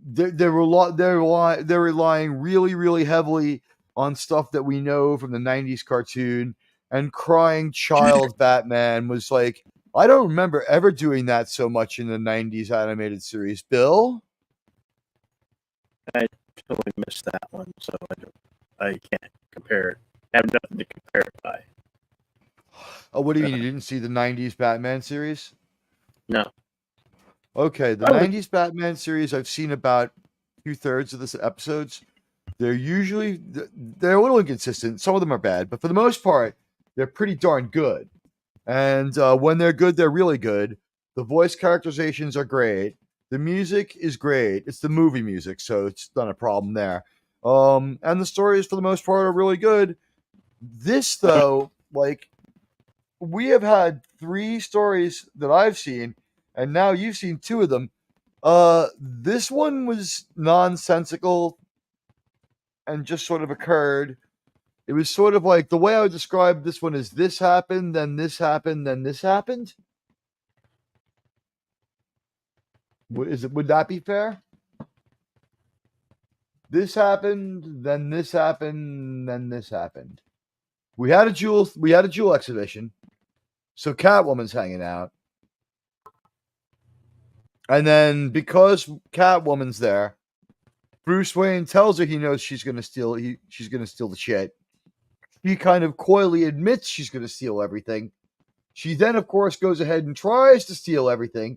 They're relying really, really heavily on stuff that we know from the 90s cartoon, and crying child Batman was like, I don't remember ever doing that so much in the 90s animated series. Bill? I totally missed that one, so I can't compare it. I have nothing to compare it by. Oh, what do you mean you didn't see the 90s Batman series? No. Okay, the 90s Batman series, I've seen about 2/3 of the episodes. They're a little inconsistent. Some of them are bad, but for the most part, they're pretty darn good. And when they're good, they're really good. The voice characterizations are great. The music is great. It's the movie music, so it's not a problem there. And the stories, for the most part, are really good. This, though, like, we have had 3 stories that I've seen, and now you've seen 2 of them. This one was nonsensical and just sort of occurred. It was sort of like the way I would describe this one is this happened, then this happened, then this happened. Would that be fair? This happened, then this happened, then this happened. We had a jewel exhibition. So Catwoman's hanging out. And then because Catwoman's there, Bruce Wayne tells her he knows she's gonna steal the shit. She kind of coyly admits she's gonna steal everything. She then, of course, goes ahead and tries to steal everything.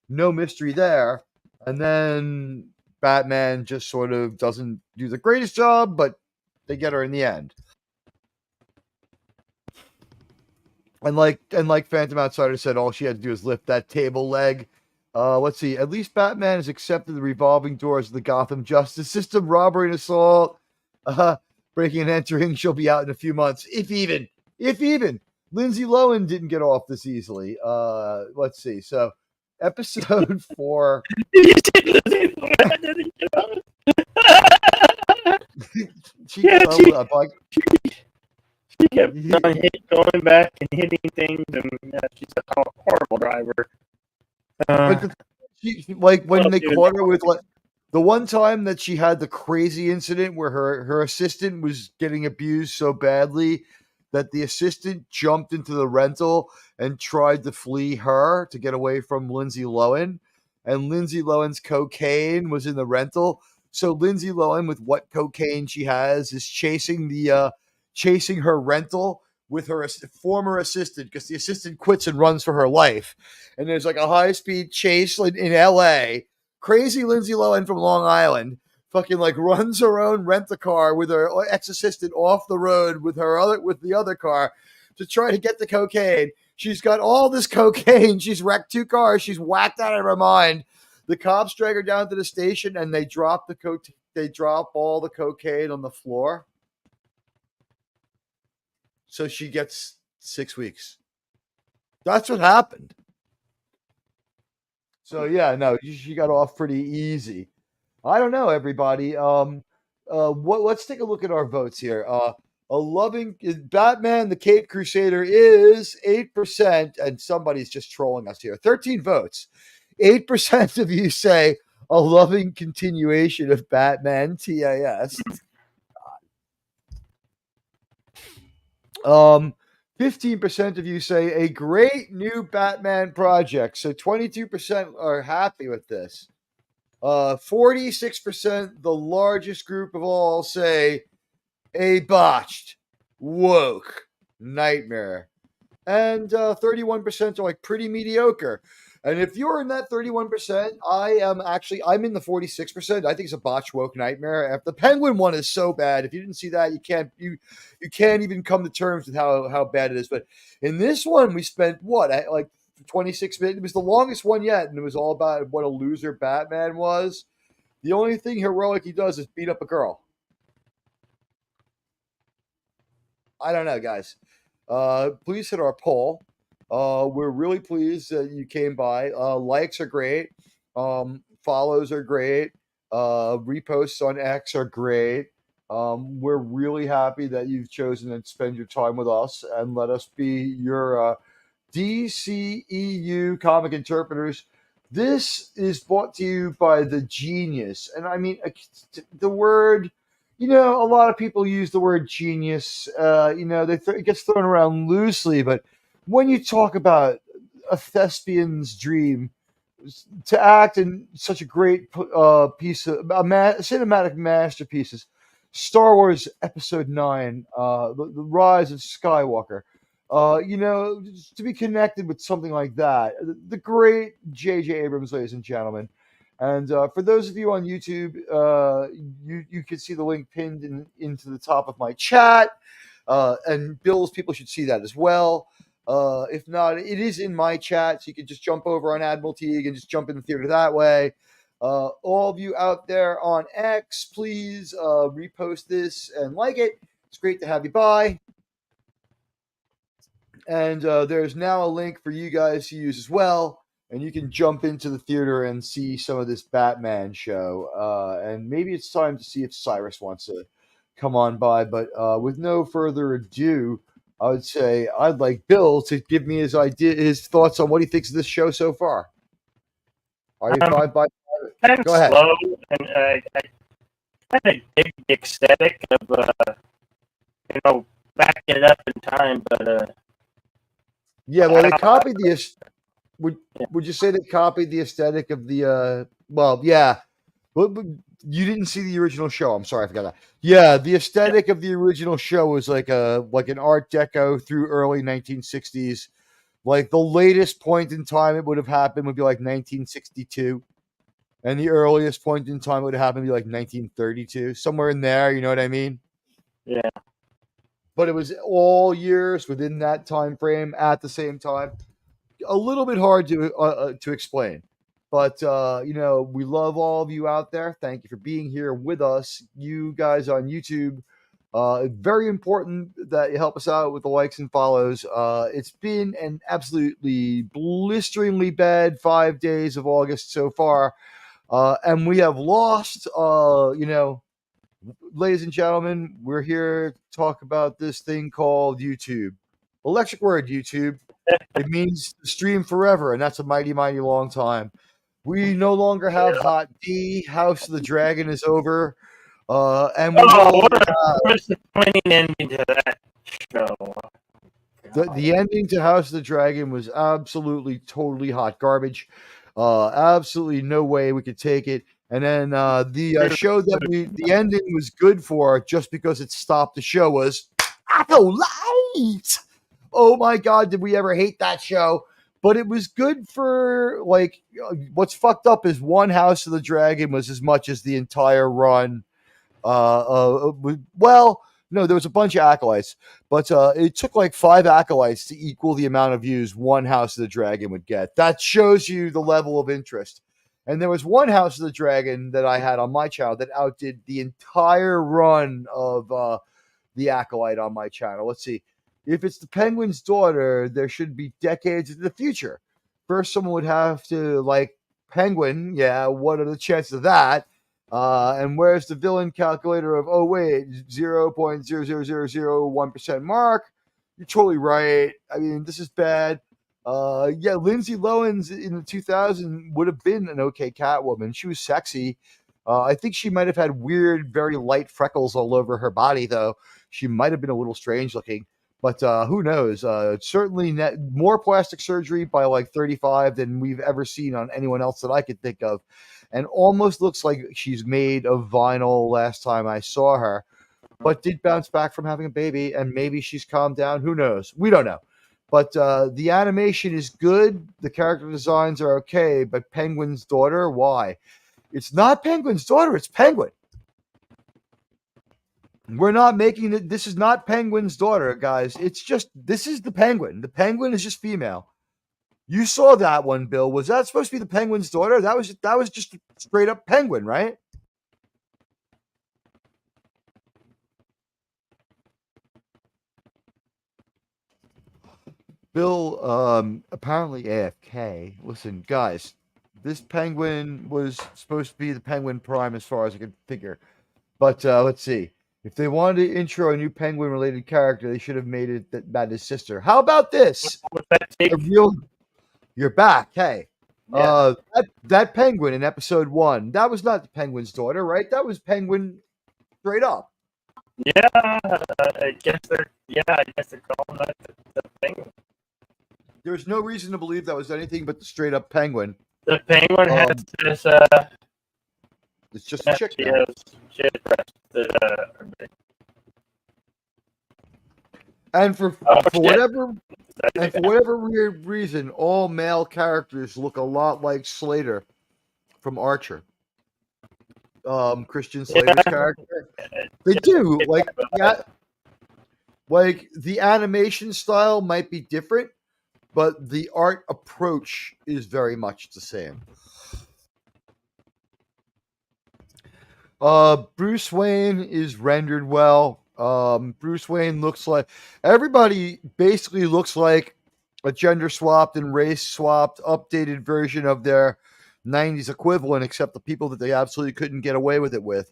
No mystery there. And then Batman just sort of doesn't do the greatest job, but they get her in the end. And like Phantom Outsider said, all she had to do is lift that table leg. Let's see. At least Batman has accepted the revolving doors of the Gotham justice system. Robbery and assault, breaking and entering. She'll be out in a few months, if even. Lindsay Lohan didn't get off this easily. Let's see. So, episode 4. She kept going back and hitting things, and she's a horrible driver. When they caught her with the one time that she had the crazy incident where her assistant was getting abused so badly that the assistant jumped into the rental and tried to flee her to get away from Lindsay Lohan, and Lindsay Lohan's cocaine was in the rental. So Lindsay Lohan, with what cocaine she has, is chasing her rental with her former assistant, because the assistant quits and runs for her life. And there's like a high-speed chase in LA. Crazy Lindsay Lohan from Long Island fucking like runs her own rent-a-car with her ex-assistant off the road with the other car to try to get the cocaine. She's got all this cocaine. She's wrecked 2 cars. She's whacked out of her mind. The cops drag her down to the station and they drop all the cocaine on the floor. So she gets 6 weeks. That's what happened. So yeah, no, she got off pretty easy. I don't know, everybody. Let's take a look at our votes here. A loving Batman, the Caped Crusader is 8%, and somebody's just trolling us here. 13 votes. 8% of you say a loving continuation of Batman TAS. 15% of you say a great new Batman project. So 22% are happy with this. 46%, the largest group of all, say a botched, woke nightmare. And 31% are like pretty mediocre. And if you're in that 31%, I'm in the 46%. I think it's a botched woke nightmare. If the Penguin one is so bad, if you didn't see that, you can't even come to terms with how bad it is. But in this one, we spent like 26 minutes. It was the longest one yet, and it was all about what a loser Batman was. The only thing heroic he does is beat up a girl. I don't know, guys. Please hit our poll. We're really pleased that you came by. Likes are great. Follows are great. Reposts on X are great. We're really happy that you've chosen to spend your time with us and let us be your DCEU comic interpreters. This is brought to you by the genius. And I mean, the word... a lot of people use the word genius. It gets thrown around loosely, but when you talk about a thespian's dream to act in such a great piece of cinematic masterpieces, Star Wars Episode 9, the Rise of Skywalker, to be connected with something like that, the great J.J. Abrams, ladies and gentlemen. And for those of you on YouTube, you can see the link pinned into the top of my chat. And Bill's people should see that as well. If not, it is in my chat, so you can just jump over on Admiral Teague and just jump in the theater that way. All of you out there on X, please repost this and like it. It's great to have you by. And there's now a link for you guys to use as well. And you can jump into the theater and see some of this Batman show. And maybe it's time to see if Cyrus wants to come on by. But with no further ado, I would say I'd like Bill to give me his thoughts on what he thinks of this show so far. Are you 5 by 5? Kind of Go ahead. slow, and I kind of dig the aesthetic of backing it up in time. But yeah, well, they copied the. Would you say they copied the aesthetic of the? Well, yeah. Well, you didn't see the original show. I'm sorry, I forgot that. Yeah, the aesthetic of the original show was like an Art Deco through early 1960s. Like the latest point in time it would have happened would be like 1962, and the earliest point in time it would have happened would be like 1932, somewhere in there. You know what I mean? Yeah. But it was all years within that time frame at the same time. A little bit hard to explain, but we love all of you out there. Thank you for being here with us. You guys on YouTube, very important that you help us out with the likes and follows. It's been an absolutely blisteringly bad 5 days of August so far, and we have lost. Ladies and gentlemen, we're here to talk about this thing called YouTube. Electric word, YouTube. It means stream forever, and that's a mighty, mighty long time. We no longer have Hot D. House of the Dragon is over. And we what a disappointing ending to that show. The ending to House of the Dragon was absolutely, totally hot garbage. Absolutely no way we could take it. And then the show that the ending was good for just because it stopped the show was Acolyte. Oh my God, did we ever hate that show? But it was good for, like, what's fucked up is one House of the Dragon was as much as the entire run. Well, no, there was a bunch of Acolytes, but it took like 5 Acolytes to equal the amount of views one House of the Dragon would get. That shows you the level of interest. And there was one House of the Dragon that I had on my channel that outdid the entire run of the Acolyte on my channel. Let's see. If it's the Penguin's daughter, there should be decades into the future. First, someone would have to like Penguin. Yeah, what are the chances of that? And where's the villain calculator of, oh, wait, 0.00001% mark? You're totally right. I mean, this is bad. Yeah, Lindsay Lohan's in the 2000s would have been an okay Catwoman. She was sexy. I think she might have had weird, very light freckles all over her body, though. She might have been a little strange looking. But who knows? Certainly more plastic surgery by like 35 than we've ever seen on anyone else that I could think of. And almost looks like she's made of vinyl last time I saw her, but did bounce back from having a baby, and maybe she's calmed down. Who knows? We don't know. But the animation is good. The character designs are okay. But Penguin's daughter, why? It's not Penguin's daughter. It's Penguin. We're not making it. This is not Penguin's daughter, guys. It's just, this is the Penguin. The Penguin is just female. You saw that one, Bill. Was that supposed to be the Penguin's daughter? That was just a straight up Penguin, right? Bill, apparently AFK. Listen, guys, this Penguin was supposed to be the Penguin Prime as far as I can figure. But let's see. If they wanted to intro a new Penguin-related character, they should have made it about his sister. How about this? You're back. Hey. Yeah. That Penguin in episode 1, that was not the Penguin's daughter, right? That was Penguin straight up. Yeah, I guess they're calling that the Penguin. There's no reason to believe that was anything but the straight up Penguin. The Penguin has this. It's just a chick. She has breasts that are big. And for whatever weird reason, all male characters look a lot like Slater from Archer. Christian Slater's character. They do. Like the animation style might be different, but the art approach is very much the same. Bruce Wayne is rendered well. Bruce Wayne looks like everybody basically looks like a gender swapped and race swapped, updated version of their 90s equivalent, except the people that they absolutely couldn't get away with it with.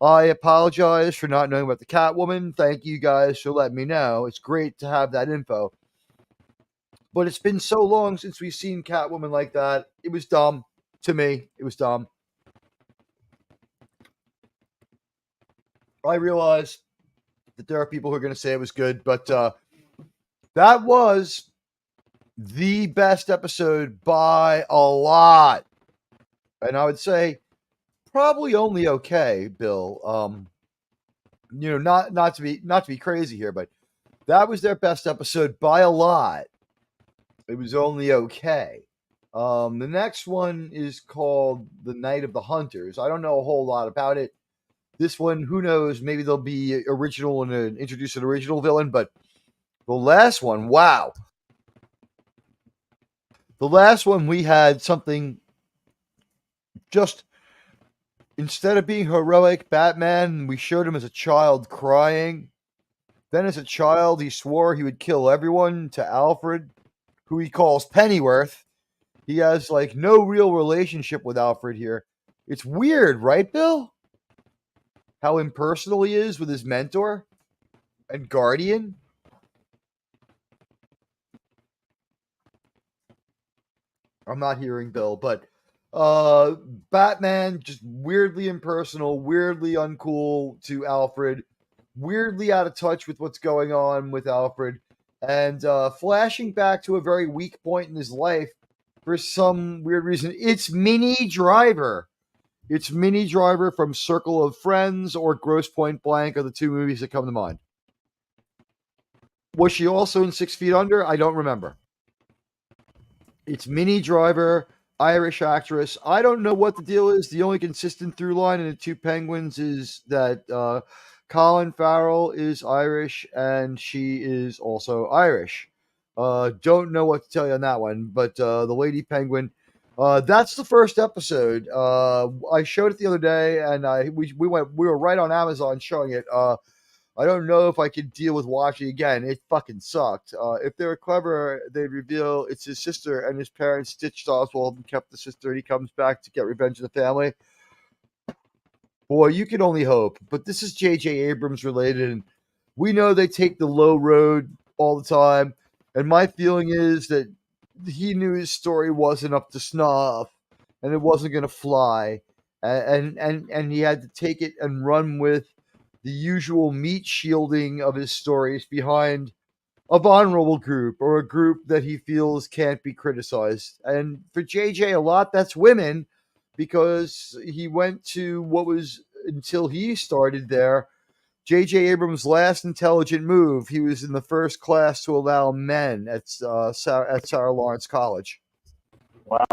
I apologize for not knowing about the Catwoman. Thank you guys for letting me know. It's great to have that info. But it's been so long since we've seen Catwoman like that. It was dumb. To me, it was dumb. I realize that there are people who are going to say it was good, but that was the best episode by a lot. And I would say probably only okay, Bill. Not to be crazy here, but that was their best episode by a lot. It was only okay. The next one is called The Night of the Hunters. I don't know a whole lot about it. This one, who knows? Maybe they'll be original and introduce an original villain. But the last one, wow. The last one, we had something just, instead of being heroic Batman, we showed him as a child crying. Then as a child, he swore he would kill everyone to Alfred, who he calls Pennyworth. He has like no real relationship with Alfred here. It's weird, right, Bill? How impersonal he is with his mentor and guardian. I'm not hearing Bill, but Batman just weirdly impersonal, weirdly uncool to Alfred, weirdly out of touch with what's going on with Alfred, and flashing back to a very weak point in his life for some weird reason. It's Minnie Driver. It's Minnie Driver from Circle of Friends or Grosse Point Blank are the two movies that come to mind. Was she also in 6 Feet Under? I don't remember. It's Minnie Driver, Irish actress. I don't know what the deal is. The only consistent through line in the two Penguins is that Colin Farrell is Irish and she is also Irish. Don't know what to tell you on that one, but the Lady Penguin, That's the first episode. I showed it the other day, and we were right on Amazon showing it. I don't know if I can deal with watching again. It fucking sucked. If they were clever, they'd reveal it's his sister and his parents stitched Oswald and kept the sister, and he comes back to get revenge of the family. Boy, you can only hope. But this is J.J. Abrams related, and we know they take the low road all the time. And my feeling is that he knew his story wasn't up to snuff, and it wasn't going to fly, and he had to take it and run with the usual meat shielding of his stories behind a vulnerable group or a group that he feels can't be criticized. And for JJ, a lot that's women, because he went to what was, until he started there, J.J. Abrams' last intelligent move. He was in the first class to allow men at Sarah Lawrence College. Wow.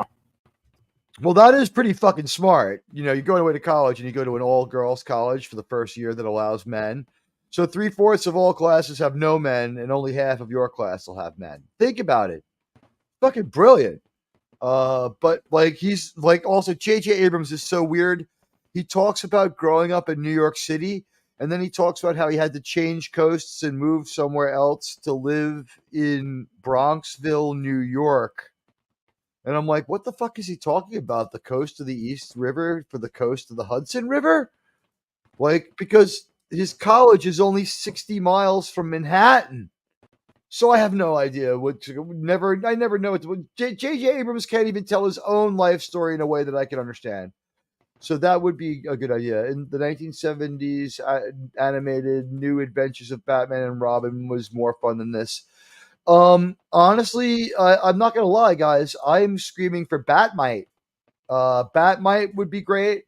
Well, that is pretty fucking smart. You know, you go away to college and you go to an all-girls college for the first year that allows men. So 3/4 of all classes have no men, and only half of your class will have men. Think about it. Fucking brilliant. But like he's like also J.J. Abrams is so weird. He talks about growing up in New York City, and then he talks about how he had to change coasts and move somewhere else to live in Bronxville, New York. And I'm like, what the fuck is he talking about? The coast of the East River for the coast of the Hudson River? Like, because his college is only 60 miles from Manhattan. So I have no idea what to, I never know what to, J.J. Abrams can't even tell his own life story in a way that I can understand. So that would be a good idea. In the 1970s, animated New Adventures of Batman and Robin was more fun than this. Honestly, I'm not gonna lie, guys. I'm screaming for Batmite. Batmite would be great.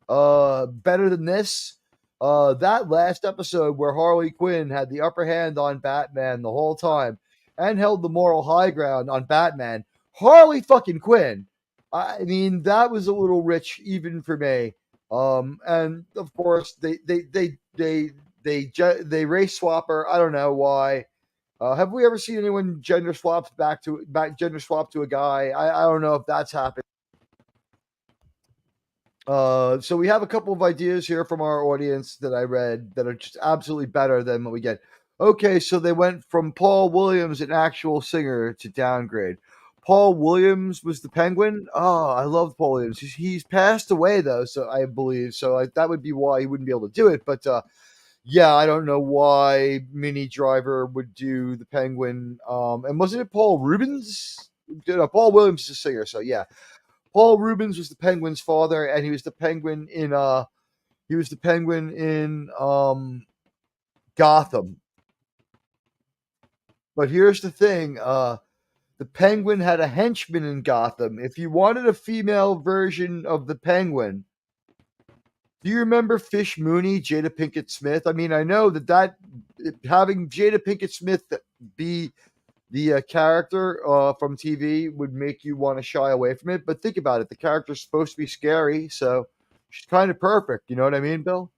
Better than this. That last episode where Harley Quinn had the upper hand on Batman the whole time and held the moral high ground on Batman. Harley fucking Quinn. I mean, that was a little rich even for me. And of course they race swap her. I don't know why. Have we ever seen anyone gender swap to a guy? I don't know if that's happened. So we have a couple of ideas here from our audience that I read that are just absolutely better than what we get. Okay, so they went from Paul Williams, an actual singer, to downgrade. Paul Williams was the Penguin. Oh, I love Paul Williams. He's passed away though, so I believe so. That would be why he wouldn't be able to do it. But yeah, I don't know why Minnie Driver would do the Penguin. And wasn't it Paul Rubens? Paul Williams is a singer, so yeah. Paul Rubens was the Penguin's father, and he was the Penguin in Gotham. But here's the thing: the Penguin had a henchman in Gotham. If you wanted a female version of the Penguin, do you remember Fish Mooney, Jada Pinkett Smith? I mean, I know that having Jada Pinkett Smith be the character from TV would make you want to shy away from it. But think about it. The character's supposed to be scary, so she's kind of perfect. You know what I mean, Bill?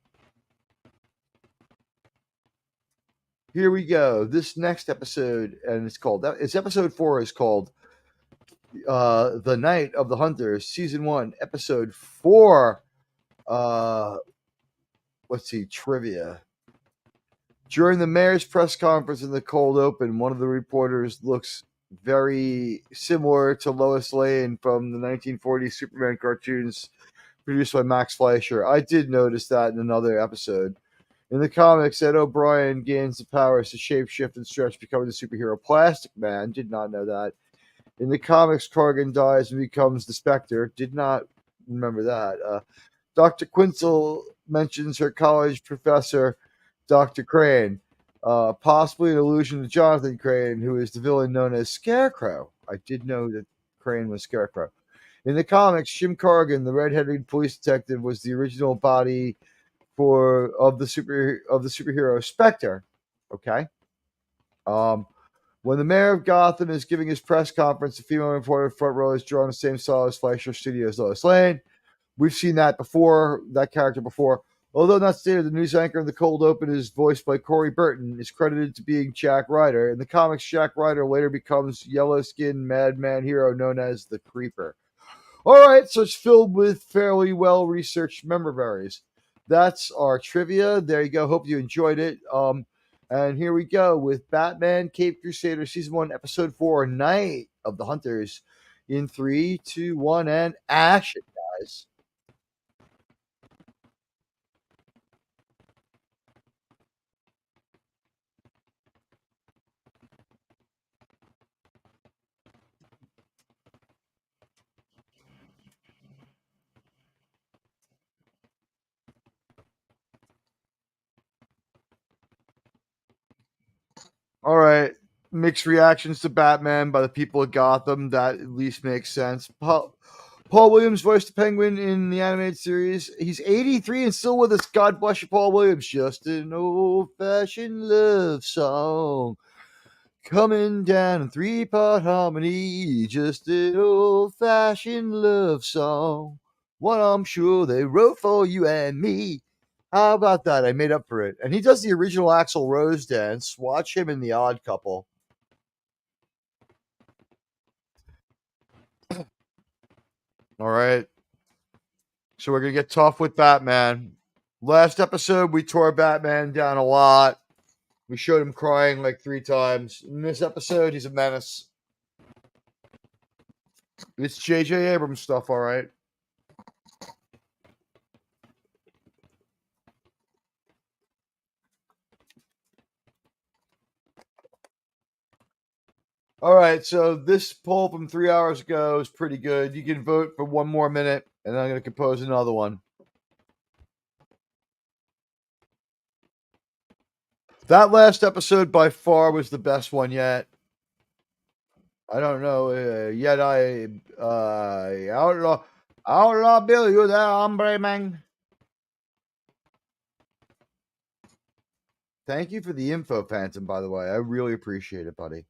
Here we go. This next episode, and it's episode 4, is called The Night of the Hunters, season 1, episode 4. Let's see, trivia. During the mayor's press conference in the cold open, one of the reporters looks very similar to Lois Lane from the 1940s Superman cartoons produced by Max Fleischer. I did notice that in another episode. In the comics, Ed O'Brien gains the powers to shapeshift and stretch, becoming the superhero Plastic Man. Did not know that. In the comics, Corgan dies and becomes the Spectre. Did not remember that. Dr. Quinzel mentions her college professor, Dr. Crane, possibly an allusion to Jonathan Crane, who is the villain known as Scarecrow. I did know that Crane was Scarecrow. In the comics, Jim Corrigan, the red-headed police detective, was the original body of the superhero Spectre. Okay. When the mayor of Gotham is giving his press conference, the female reporter front row is drawn the same style as Fleischer Studios' Lois Lane. We've seen that before, that character before. Although not stated, the news anchor in the cold open is voiced by Corey Burton, is credited to being Jack Ryder. In the comics, Jack Ryder later becomes yellow-skinned madman hero known as the Creeper. All right, so it's filled with fairly well-researched member berries. That's our trivia. There you go. Hope you enjoyed it. And here we go with Batman Cape Crusader Season 1, Episode 4, Night of the Hunters. In 3, 2, 1, and action, guys. All right. Mixed reactions to Batman by the people of Gotham. That at least makes sense. Paul Williams voiced the Penguin in the animated series. He's 83 and still with us. God bless you, Paul Williams. Just an old-fashioned love song coming down in 3-part harmony. Just an old-fashioned love song. One I'm sure they wrote for you and me. How about that? I made up for it. And he does the original Axl Rose dance. Watch him in The Odd Couple. All right. So we're going to get tough with Batman. Last episode, we tore Batman down a lot. We showed him crying like 3 times. In this episode, he's a menace. It's J.J. Abrams stuff, all right. All right, so this poll from 3 hours ago is pretty good. You can vote for 1 more minute, and then I'm going to compose another one. That last episode by far was the best one yet. I don't know. Yet outlaw Bill, you there, hombre, man? Thank you for the info, Phantom, by the way. I really appreciate it, buddy.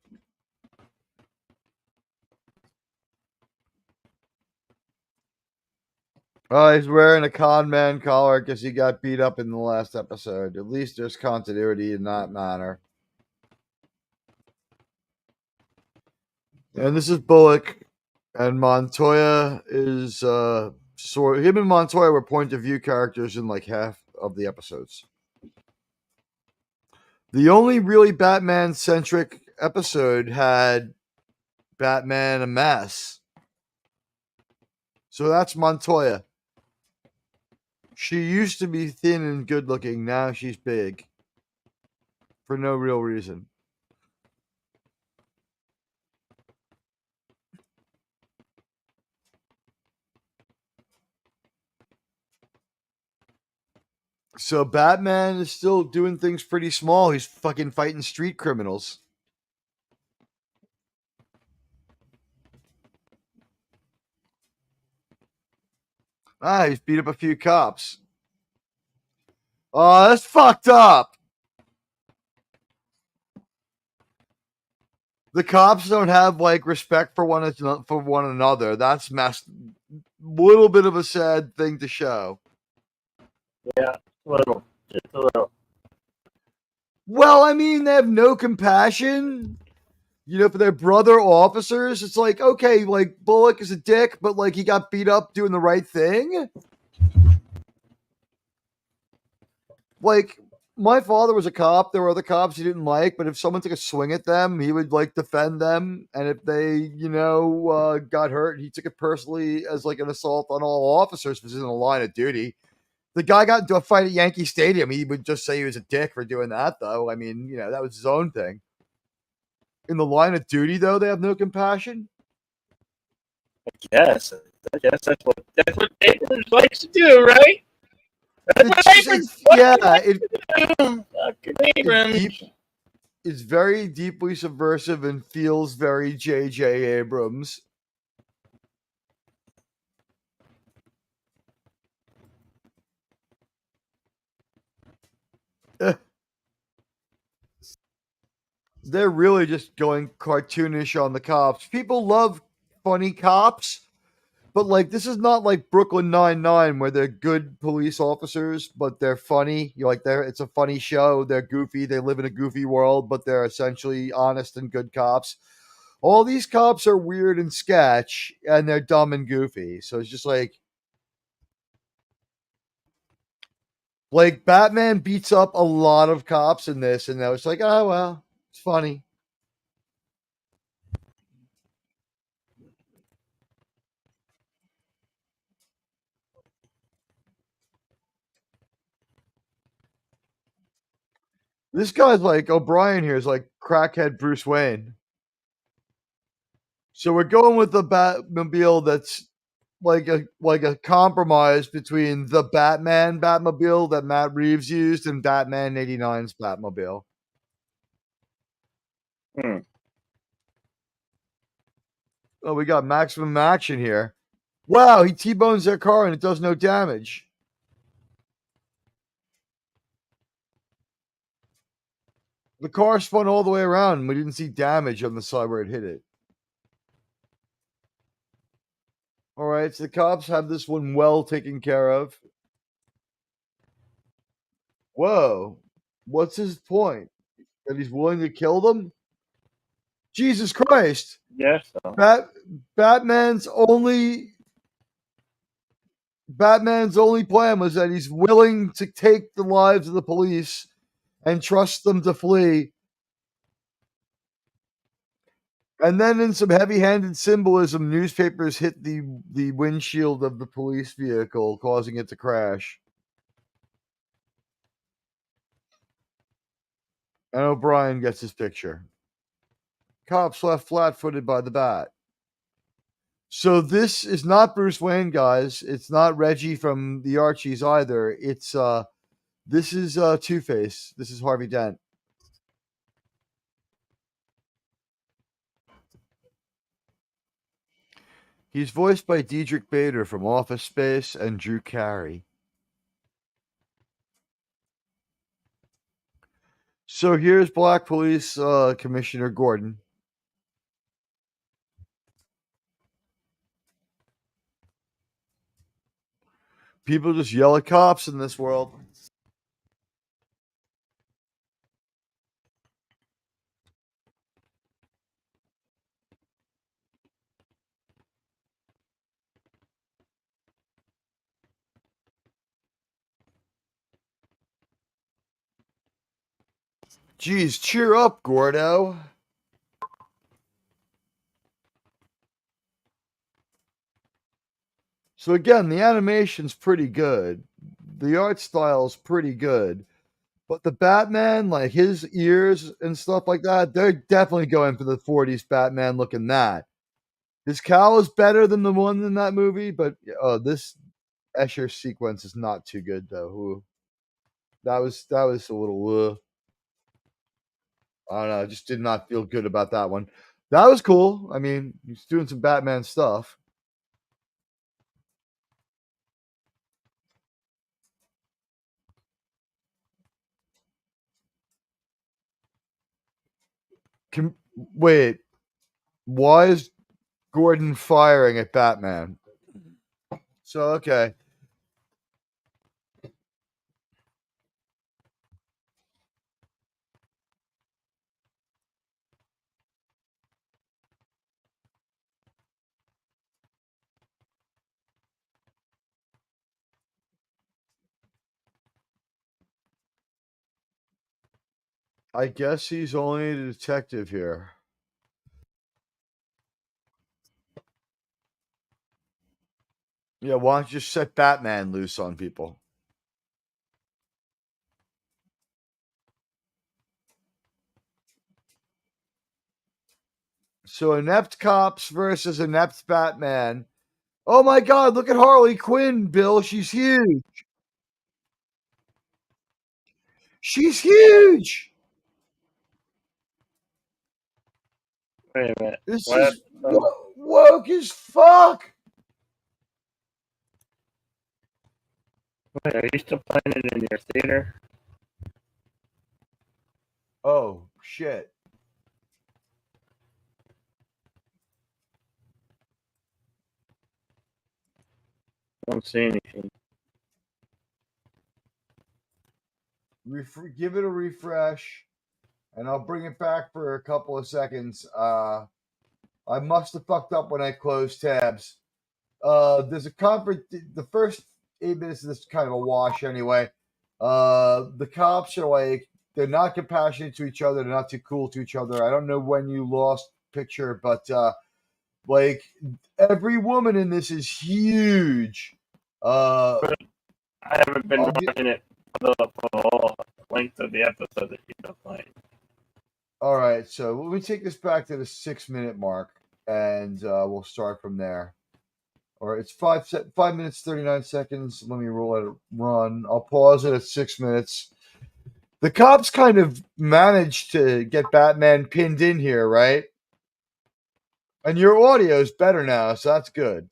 Oh, he's wearing a con man collar because he got beat up in the last episode. At least there's continuity in that matter. And this is Bullock, and Montoya is him and Montoya were point of view characters in like half of the episodes. The only really Batman centric episode had Batman a mess. So that's Montoya. She used to be thin and good looking. Now she's big. For no real reason. So Batman is still doing things pretty small. He's fucking fighting street criminals. He's beat up a few cops. Oh, that's fucked up. The cops don't have like respect for one another. That's messed. Little bit of a sad thing to show. Yeah, just a little. Well, I mean, they have no compassion. For their brother officers. It's like, okay, like Bullock is a dick, but like he got beat up doing the right thing. Like, my father was a cop. There were other cops he didn't like, but if someone took a swing at them, he would like defend them. And if they, got hurt, he took it personally as like an assault on all officers because it's in the line of duty. The guy got into a fight at Yankee Stadium. He would just say he was a dick for doing that, though. I mean, that was his own thing. In the line of duty, though, they have no compassion. Yes, I guess that's what Abrams likes to do, right? That's what Abrams It's very deeply subversive and feels very J.J. Abrams. They're really just going cartoonish on the cops. People love funny cops, but like this is not like Brooklyn Nine-Nine where they're good police officers, but they're funny. It's a funny show. They're goofy. They live in a goofy world, but they're essentially honest and good cops. all these cops are weird and sketch, and they're dumb and goofy. So it's just like Batman beats up a lot of cops in this, and I was like, oh well, it's funny. This guy's like O'Brien here is like crackhead Bruce Wayne. So we're going with the Batmobile that's like a compromise between the Batman Batmobile that Matt Reeves used and Batman 89's Batmobile. Hmm. Oh, we got maximum action here. Wow, he T-bones their car and it does no damage. The car spun all the way around and we didn't see damage on the side where it hit it. All right, so the cops have this one well taken care of. Whoa, what's his point? That he's willing to kill them? Jesus Christ! Yes. So. Batman's only plan was that he's willing to take the lives of the police and trust them to flee. And then in some heavy-handed symbolism, newspapers hit the windshield of the police vehicle, causing it to crash. And O'Brien gets his picture. Cops left flat-footed by the bat. So this is not Bruce Wayne, guys. It's not Reggie from the Archies either. It's this is Two-Face. This is Harvey Dent. He's voiced by Diedrich Bader from Office Space and Drew Carey. So here's Black Police Commissioner Gordon. People just yell at cops in this world. Geez, cheer up, Gordo. So again, the animation's pretty good. The art style's pretty good. But the Batman, like his ears and stuff like that, they're definitely going for the 40s Batman looking that. His cowl is better than the one in that movie, but this Escher sequence is not too good though. Ooh. That was a little I don't know, I just did not feel good about that one. That was cool. I mean, he's doing some Batman stuff. Wait, why is Gordon firing at Batman? So okay. I guess he's only a detective here. Yeah, why don't you just set Batman loose on people? So inept cops versus inept Batman. Oh my God! Look at Harley Quinn, Bill. She's huge. She's huge. Wait a minute. This What? is woke as fuck. Wait, are you still playing it in your theater? Oh shit. I don't see anything. Give it a refresh, and I'll bring it back for a couple of seconds. I must have fucked up when I closed tabs. There's a conference. The first 8 minutes of this is kind of a wash anyway. The cops are like, they're not compassionate to each other. They're not too cool to each other. I don't know when you lost picture, but like every woman in this is huge. I haven't been I'll watching it for the whole length of the episode that you've been playing. All right, so let me take this back to the 6 minute mark, and we'll start from there. All right, it's 5 minutes 39 seconds. Let me roll it run. I'll pause it at 6 minutes. The cops kind of managed to get Batman pinned in here, right? And your audio is better now, so that's good.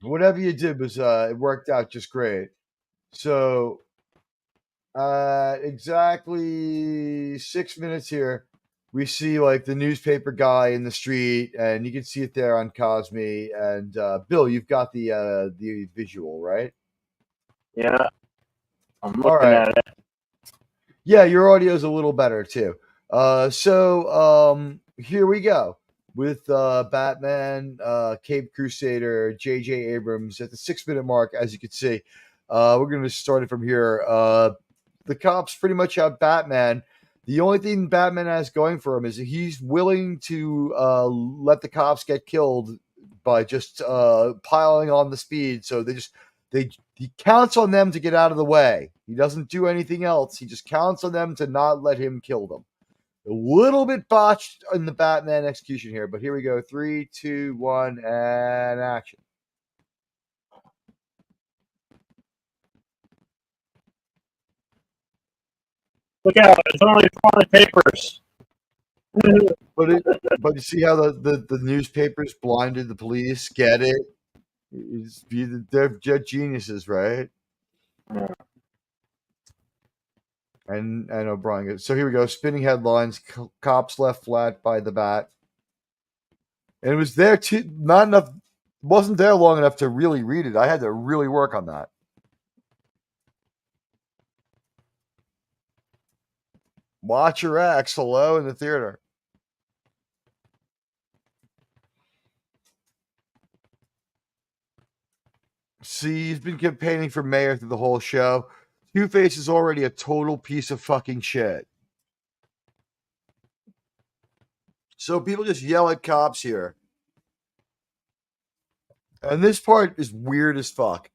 Whatever you did was it worked out just great. So exactly 6 minutes here, we see like the newspaper guy in the street, and you can see it there on Cosme. And Bill, you've got the visual, right? Yeah, I'm All looking right. at it. Yeah, your audio is a little better too. So here we go with Batman, Cape Crusader, J.J. Abrams at the 6 minute mark. As you can see, we're going to start it from here. The cops pretty much have Batman. The only thing Batman has going for him is that he's willing to let the cops get killed by just piling on the speed. So he counts on them to get out of the way. He doesn't do anything else. He just counts on them to not let him kill them. A little bit botched in the Batman execution here, but here we go. 3, 2, 1, and action. Look out! It's only for the papers. But you see how the newspapers blinded the police? Get it? They're geniuses, right? Yeah. And O'Brien. So here we go. Spinning headlines. Cops left flat by the bat. And it was there too. Not enough. Wasn't there long enough to really read it. I had to really work on that. Watch your X. Hello in the theater. See, he's been campaigning for mayor through the whole show. Two-Face is already a total piece of fucking shit. So people just yell at cops here. And this part is weird as fuck.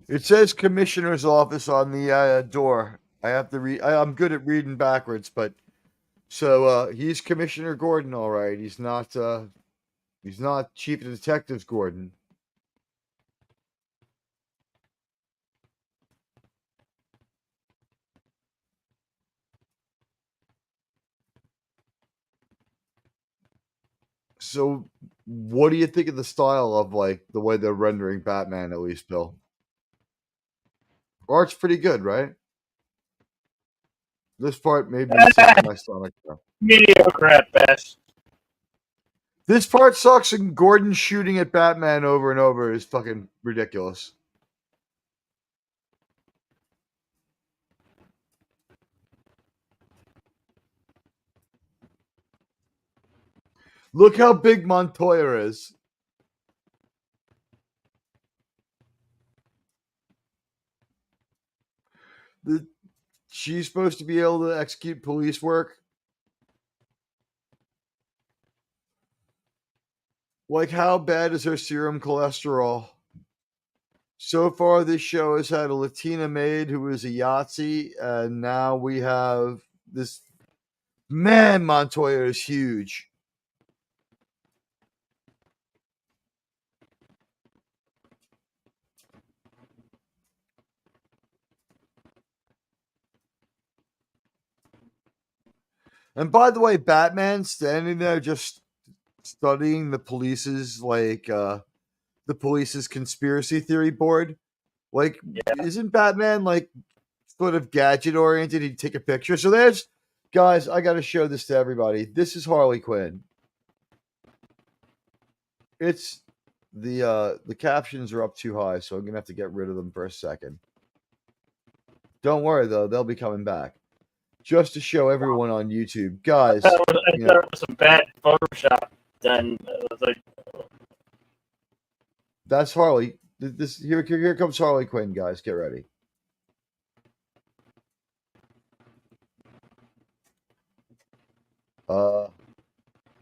It says commissioner's office on the door. I have to read. I'm good at reading backwards, but so he's Commissioner Gordon, all right. He's not Chief of Detectives Gordon. So, what do you think of the style of like the way they're rendering Batman? At least, Bill. Art's pretty good, right? This part made me sick to my stomach. Though. Mediocre at best. This part sucks, and Gordon shooting at Batman over and over is fucking ridiculous. Look how big Montoya is. She's supposed to be able to execute police work. Like, how bad is her serum cholesterol? So far, this show has had a Latina maid who is a Yahtzee, and now we have this. Man, Montoya is huge. And by the way, Batman standing there just studying the police's the police's conspiracy theory board. Like, isn't Batman like sort of gadget oriented? He'd take a picture. So there's guys, I gotta show this to everybody. This is Harley Quinn. It's the captions are up too high, so I'm gonna have to get rid of them for a second. Don't worry though, they'll be coming back. Just to show everyone on YouTube, guys. I thought it was some bad Photoshop done. It was like, That's Harley. Here comes Harley Quinn, guys. Get ready.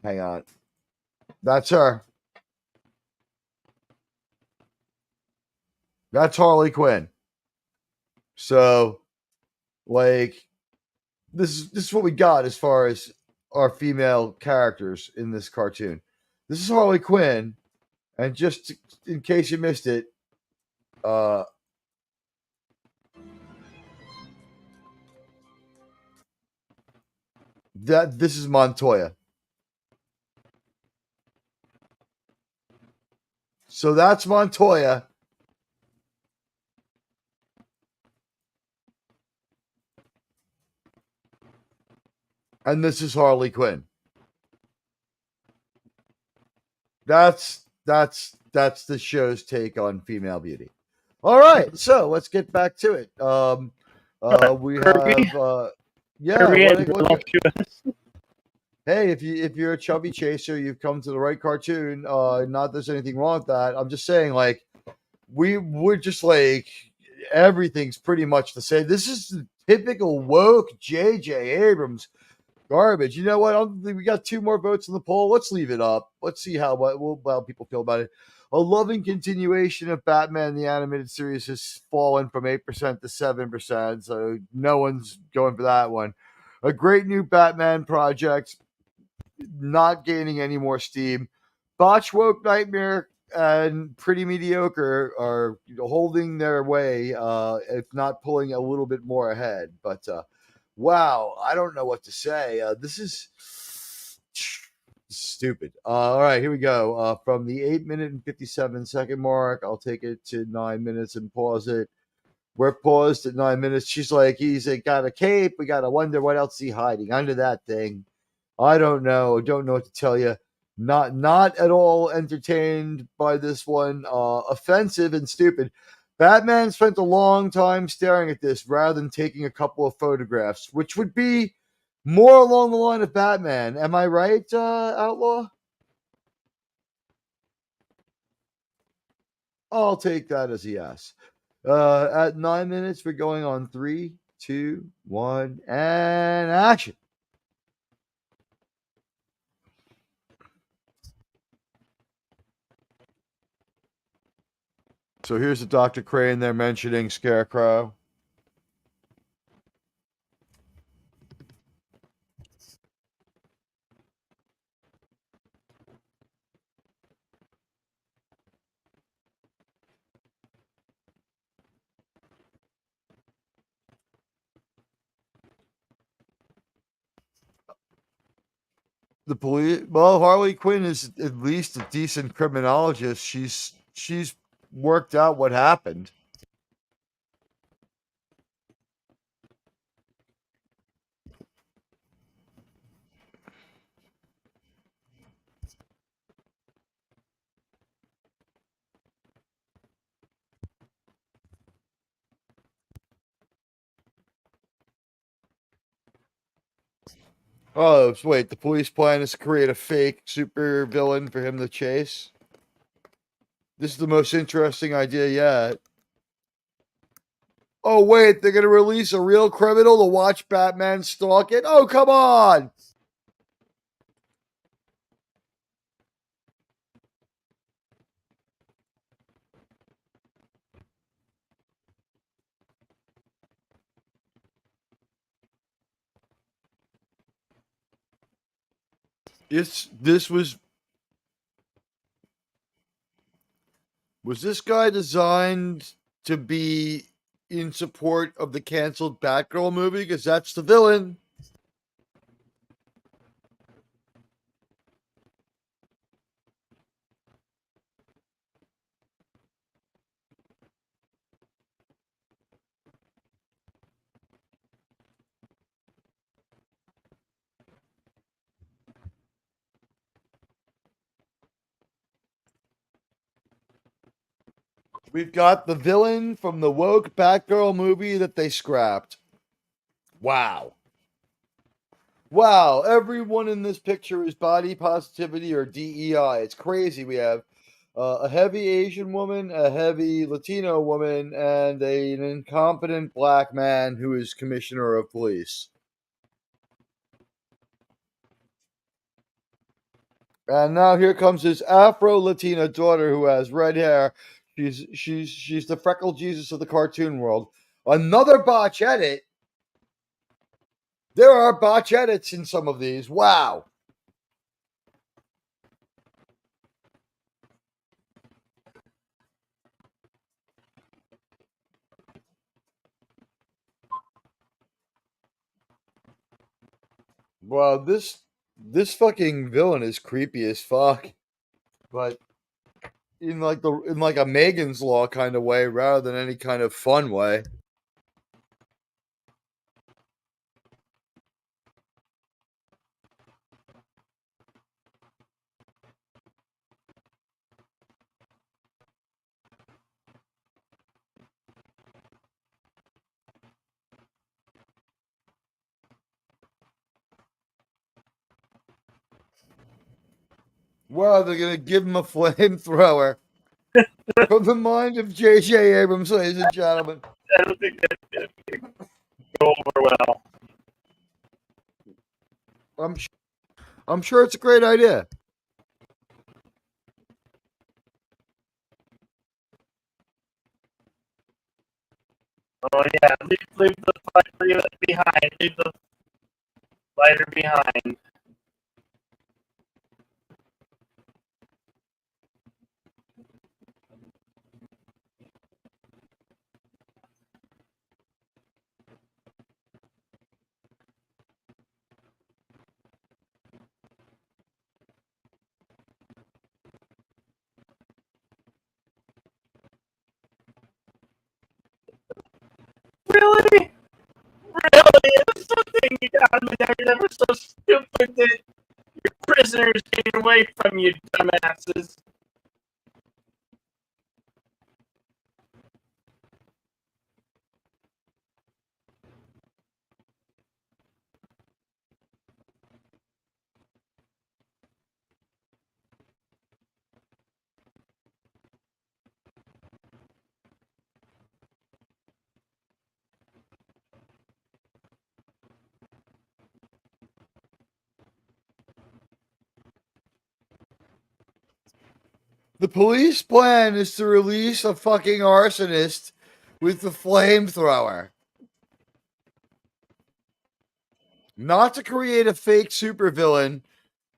Hang on. That's her. That's Harley Quinn. So, like, this is what we got as far as our female characters in this cartoon. This is Harley Quinn, and just in case you missed it, this is Montoya. So that's Montoya. And this is Harley Quinn. That's the show's take on female beauty. All right, so let's get back to it. We have hey, if you're a chubby chaser, you've come to the right cartoon. Not that there's anything wrong with that. I'm just saying, like, we're just like everything's pretty much the same. This is the typical woke J.J. Abrams garbage. You know what? We got 2 more votes in the poll. Let's leave it up. Let's see how people feel about it. A loving continuation of Batman the Animated Series has fallen from 8% to 7%, so no one's going for that one. A great new Batman project, not gaining any more steam. Botch Woke Nightmare and Pretty Mediocre are holding their way, if not pulling a little bit more ahead. But wow, I don't know what to say. This is stupid. All right, here we go. From the 8-minute and 57-second mark, I'll take it to 9 minutes and pause it. We're paused at 9 minutes. She's like, he's got a cape. We got to wonder what else is he hiding under that thing. I don't know. I don't know what to tell you. Not at all entertained by this one. Offensive and stupid. Batman spent a long time staring at this rather than taking a couple of photographs, which would be more along the line of Batman. Am I right, Outlaw? I'll take that as a yes. At 9 minutes, we're going on 3, 2, 1, and action. So here's the Dr. Crane they're mentioning, Scarecrow. The police. Well, Harley Quinn is at least a decent criminologist. She's worked out what happened. Oh, so wait, the police plan is to create a fake super villain for him to chase? This is the most interesting idea yet. Oh, wait, they're going to release a real criminal to watch Batman stalk it? Oh, come on! This was this guy designed to be in support of the canceled Batgirl movie? Because that's the villain. We've got the villain from the woke Batgirl movie that they scrapped. Wow. Wow, everyone in this picture is body positivity or DEI. It's crazy. We have a heavy Asian woman, a heavy Latino woman, and an incompetent black man who is commissioner of police. And now here comes his Afro-Latina daughter who has red hair. She's the freckled Jesus of the cartoon world. Another botch edit. There are botch edits in some of these. Wow. Well, this fucking villain is creepy as fuck, but in like a Megan's Law kind of way, rather than any kind of fun way. Well, they're gonna give him a flamethrower from the mind of J.J. Abrams, ladies and gentlemen. I don't think that's going to go over well. I'm sure it's a great idea. Oh yeah, leave the lighter behind. Leave the lighter behind. Really? Really? It's something you got me there. You're never so stupid that your prisoners getting away from you, dumbasses. The police plan is to release a fucking arsonist with the flamethrower. Not to create a fake supervillain,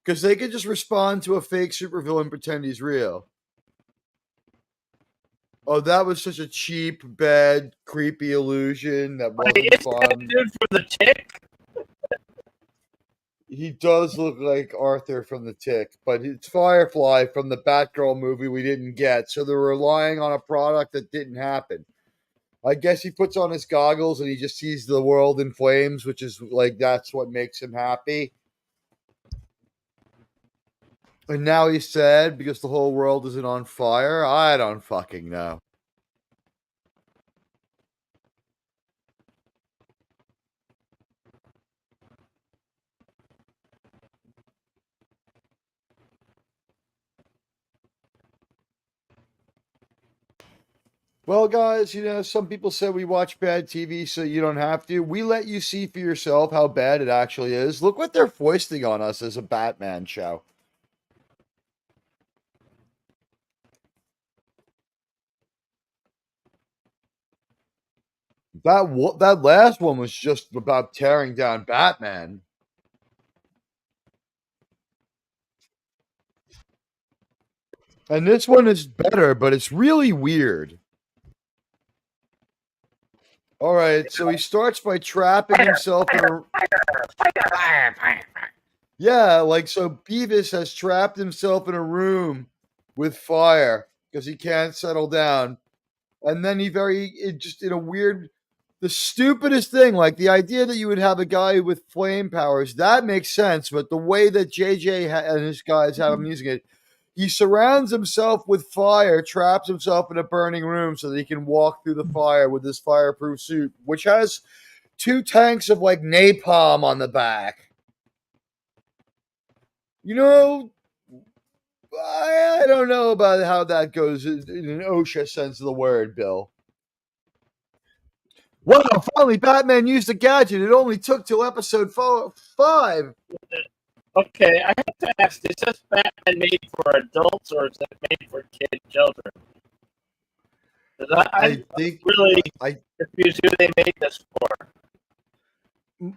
because they could just respond to a fake supervillain and pretend he's real. Oh, that was such a cheap, bad, creepy illusion. That wasn't It's fun. that dude from the Tick. He does look like Arthur from The Tick, but it's Firefly from the Batgirl movie we didn't get, so they're relying on a product that didn't happen. I guess he puts on his goggles and he just sees the world in flames, which is like that's what makes him happy. And now he's sad because the whole world isn't on fire. I don't fucking know. Well, guys, some people say we watch bad TV so you don't have to. We let you see for yourself how bad it actually is. Look what they're foisting on us as a Batman show. That last one was just about tearing down Batman. And this one is better, but it's really weird. All right, so he starts by trapping himself in a... Yeah, like so Beavis has trapped himself in a room with fire because he can't settle down. And then just in a weird, the stupidest thing, like the idea that you would have a guy with flame powers, that makes sense. But the way that JJ and his guys have him using it, He surrounds himself with fire, traps himself in a burning room so that he can walk through the fire with his fireproof suit, which has 2 tanks of like napalm on the back. You know, I don't know about how that goes in an OSHA sense of the word, Bill. Wow, finally Batman used a gadget. It only took till episode 5. Okay, I have to ask, is this Batman made for adults or is it made for children? I'm really confused who they made this for.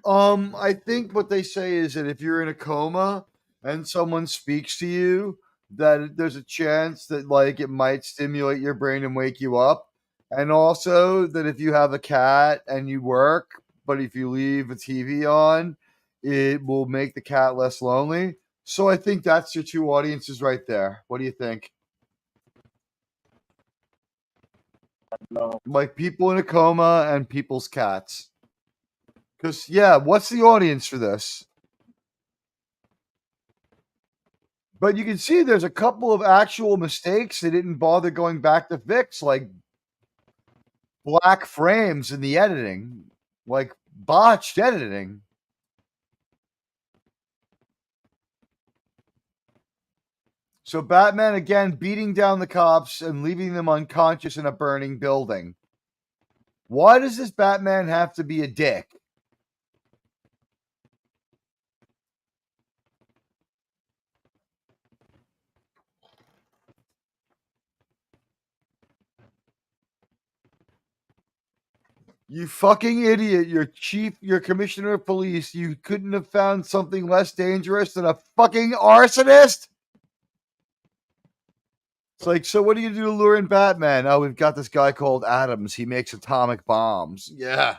I think what they say is that if you're in a coma and someone speaks to you, that there's a chance that like it might stimulate your brain and wake you up. And also that if you have a cat and you work, but if you leave a TV on, it will make the cat less lonely. So I think that's your 2 audiences right there. What do you think? No. Like people in a coma and people's cats. Because, yeah, what's the audience for this? But you can see there's a couple of actual mistakes they didn't bother going back to fix, like black frames in the editing, like botched editing. So Batman again beating down the cops and leaving them unconscious in a burning building. Why does this Batman have to be a dick? You fucking idiot. Your commissioner of police. You couldn't have found something less dangerous than a fucking arsonist? It's like, so what are you going to do to lure in Batman? Oh, we've got this guy called Adams. He makes atomic bombs. Yeah.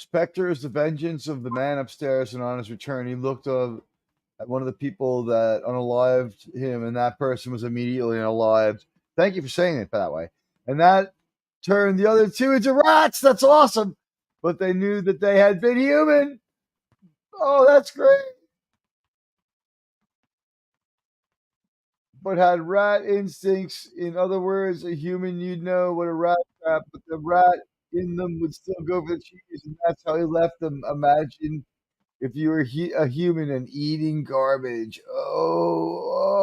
Spectre is the vengeance of the man upstairs, and on his return, he looked at one of the people that unalived him, and that person was immediately unalived. Thank you for saying it that way. And that turned the other 2 into rats. That's awesome. But they knew that they had been human. Oh, that's great. But had rat instincts. In other words, a human, you'd know what a rat trap, but the rat in them would still go for the cheese, and that's how he left them. Imagine if you were a human and eating garbage. Oh.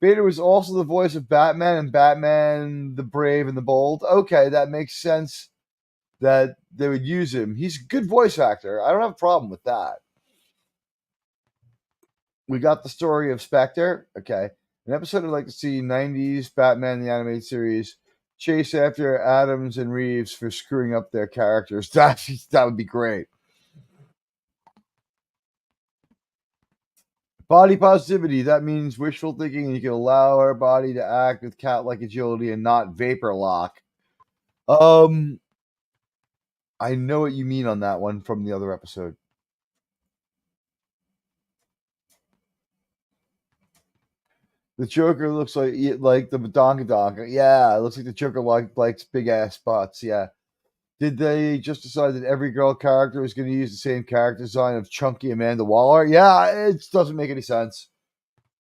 Vader was also the voice of Batman and Batman the Brave and the Bold. Okay, that makes sense that they would use him. He's a good voice actor. I don't have a problem with that. We got the story of Spectre. Okay. An episode I'd like to see 90s Batman the Animated Series chase after Adams and Reeves for screwing up their characters. That would be great. Body positivity. That means wishful thinking, and you can allow our body to act with cat-like agility and not vapor lock. I know what you mean on that one from the other episode. The Joker looks like the Donka. Yeah, it looks like the Joker likes big ass butts. Yeah. Did they just decide that every girl character was going to use the same character design of chunky Amanda Waller? Yeah, it doesn't make any sense.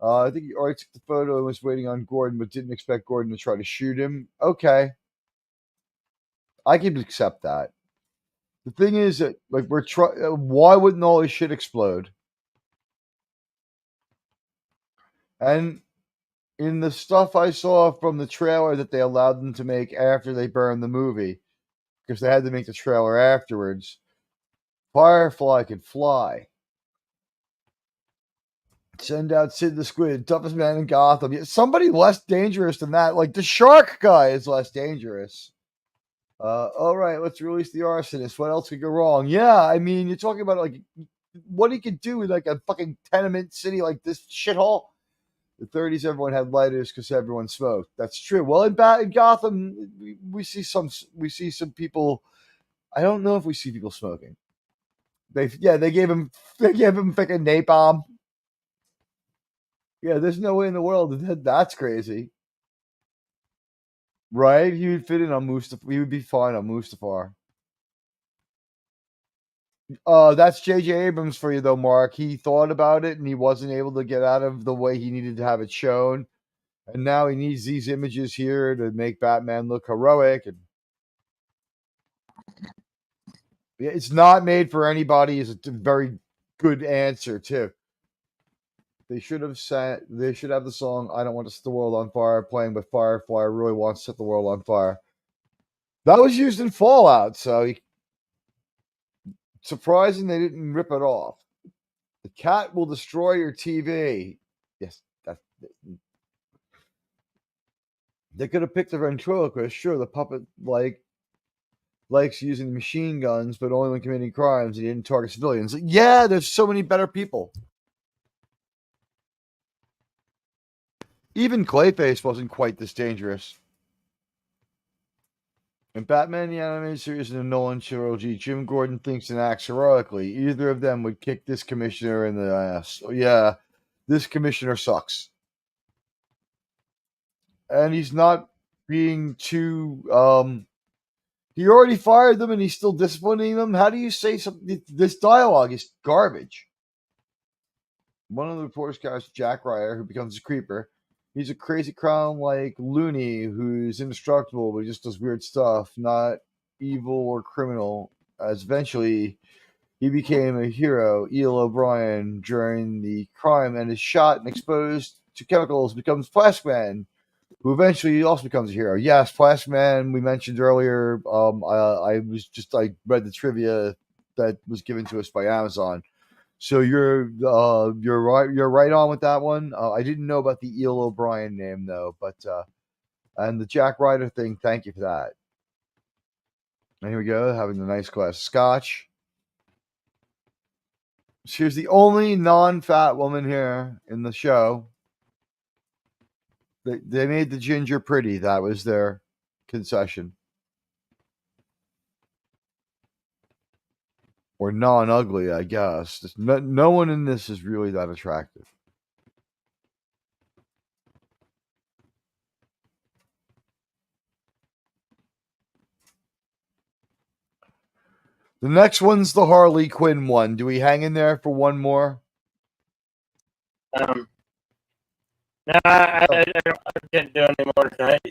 I think he already took the photo and was waiting on Gordon, but didn't expect Gordon to try to shoot him. Okay. I can accept that. The thing is that, like, why wouldn't all this shit explode? And in the stuff I saw from the trailer that they allowed them to make after they burned the movie, because they had to make the trailer afterwards, Firefly could fly. Send out Sid the Squid, toughest man in Gotham. Somebody less dangerous than that. Like, the shark guy is less dangerous. All right, let's release the arsonist. What else could go wrong? Yeah, I mean, you're talking about like what he could do in like a fucking tenement city like this shithole. The 30s, everyone had lighters because everyone smoked. That's true. Well, in Gotham, we see some people. I don't know if we see people smoking. They gave him fucking napalm. Yeah, there's no way in the world that's crazy, right? He would fit in on Mustafar. He would be fine on Mustafar. That's J.J. Abrams for you, though, Mark. He thought about it and he wasn't able to get out of the way he needed to have it shown. And now he needs these images here to make Batman look heroic. And it's not made for anybody is a very good answer, too. They should have the song "I Don't Want to Set the World on Fire" playing, but Firefly really wants to set the world on fire. That was used in Fallout, so surprising they didn't rip it off. The cat will destroy your TV. Yes, they could have picked a ventriloquist. Sure, the puppet likes using machine guns, but only when committing crimes. He didn't target civilians. Yeah, there's so many better people. Even Clayface wasn't quite this dangerous. In Batman the Animated Series and the Nolan trilogy, Jim Gordon thinks and acts heroically. Either of them would kick this commissioner in the ass. Yeah, this commissioner sucks. And he's not being too... he already fired them and he's still disciplining them? How do you say something? This dialogue is garbage. One of the reporters casts Jack Ryder, who becomes a creeper. He's a crazy clown like Looney who's indestructible, but he just does weird stuff, not evil or criminal. As eventually he became a hero, E.L. O'Brien, during the crime and is shot and exposed to chemicals, becomes Plastic Man, who eventually also becomes a hero. Yes, Plastic Man, we mentioned earlier. I read the trivia that was given to us by Amazon. So you're right on with that one. I didn't know about the E.L. O'Brien name though, but and the Jack Ryder thing. Thank you for that. And here we go, having a nice glass of scotch. She's the only non-fat woman here in the show. They made the ginger pretty. That was their concession. Or non-ugly, I guess. No one in this is really that attractive. The next one's the Harley Quinn one. Do we hang in there for one more? No, I can't do any more tonight.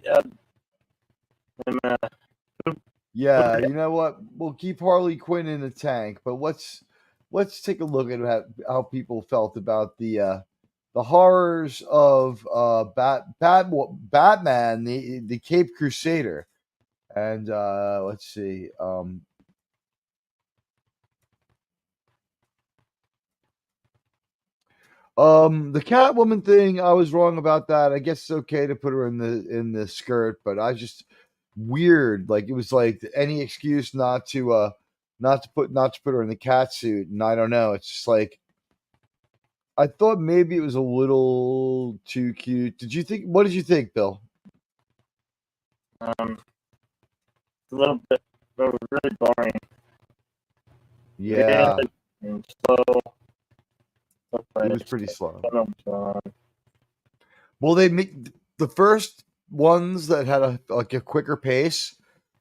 Yeah, you know what? We'll keep Harley Quinn in the tank, but let's take a look at how people felt about the horrors of Batman, the Cape Crusader, and let's see. The Catwoman thing, I was wrong about that. I guess it's okay to put her in the skirt, but I just weird. Like it was like any excuse not to put her in the cat suit, and I don't know. It's just like I thought maybe it was a little too cute. What did you think, Bill? A little bit, really boring. Yeah, and slow. it was pretty slow. Well, they make the first ones that had a quicker pace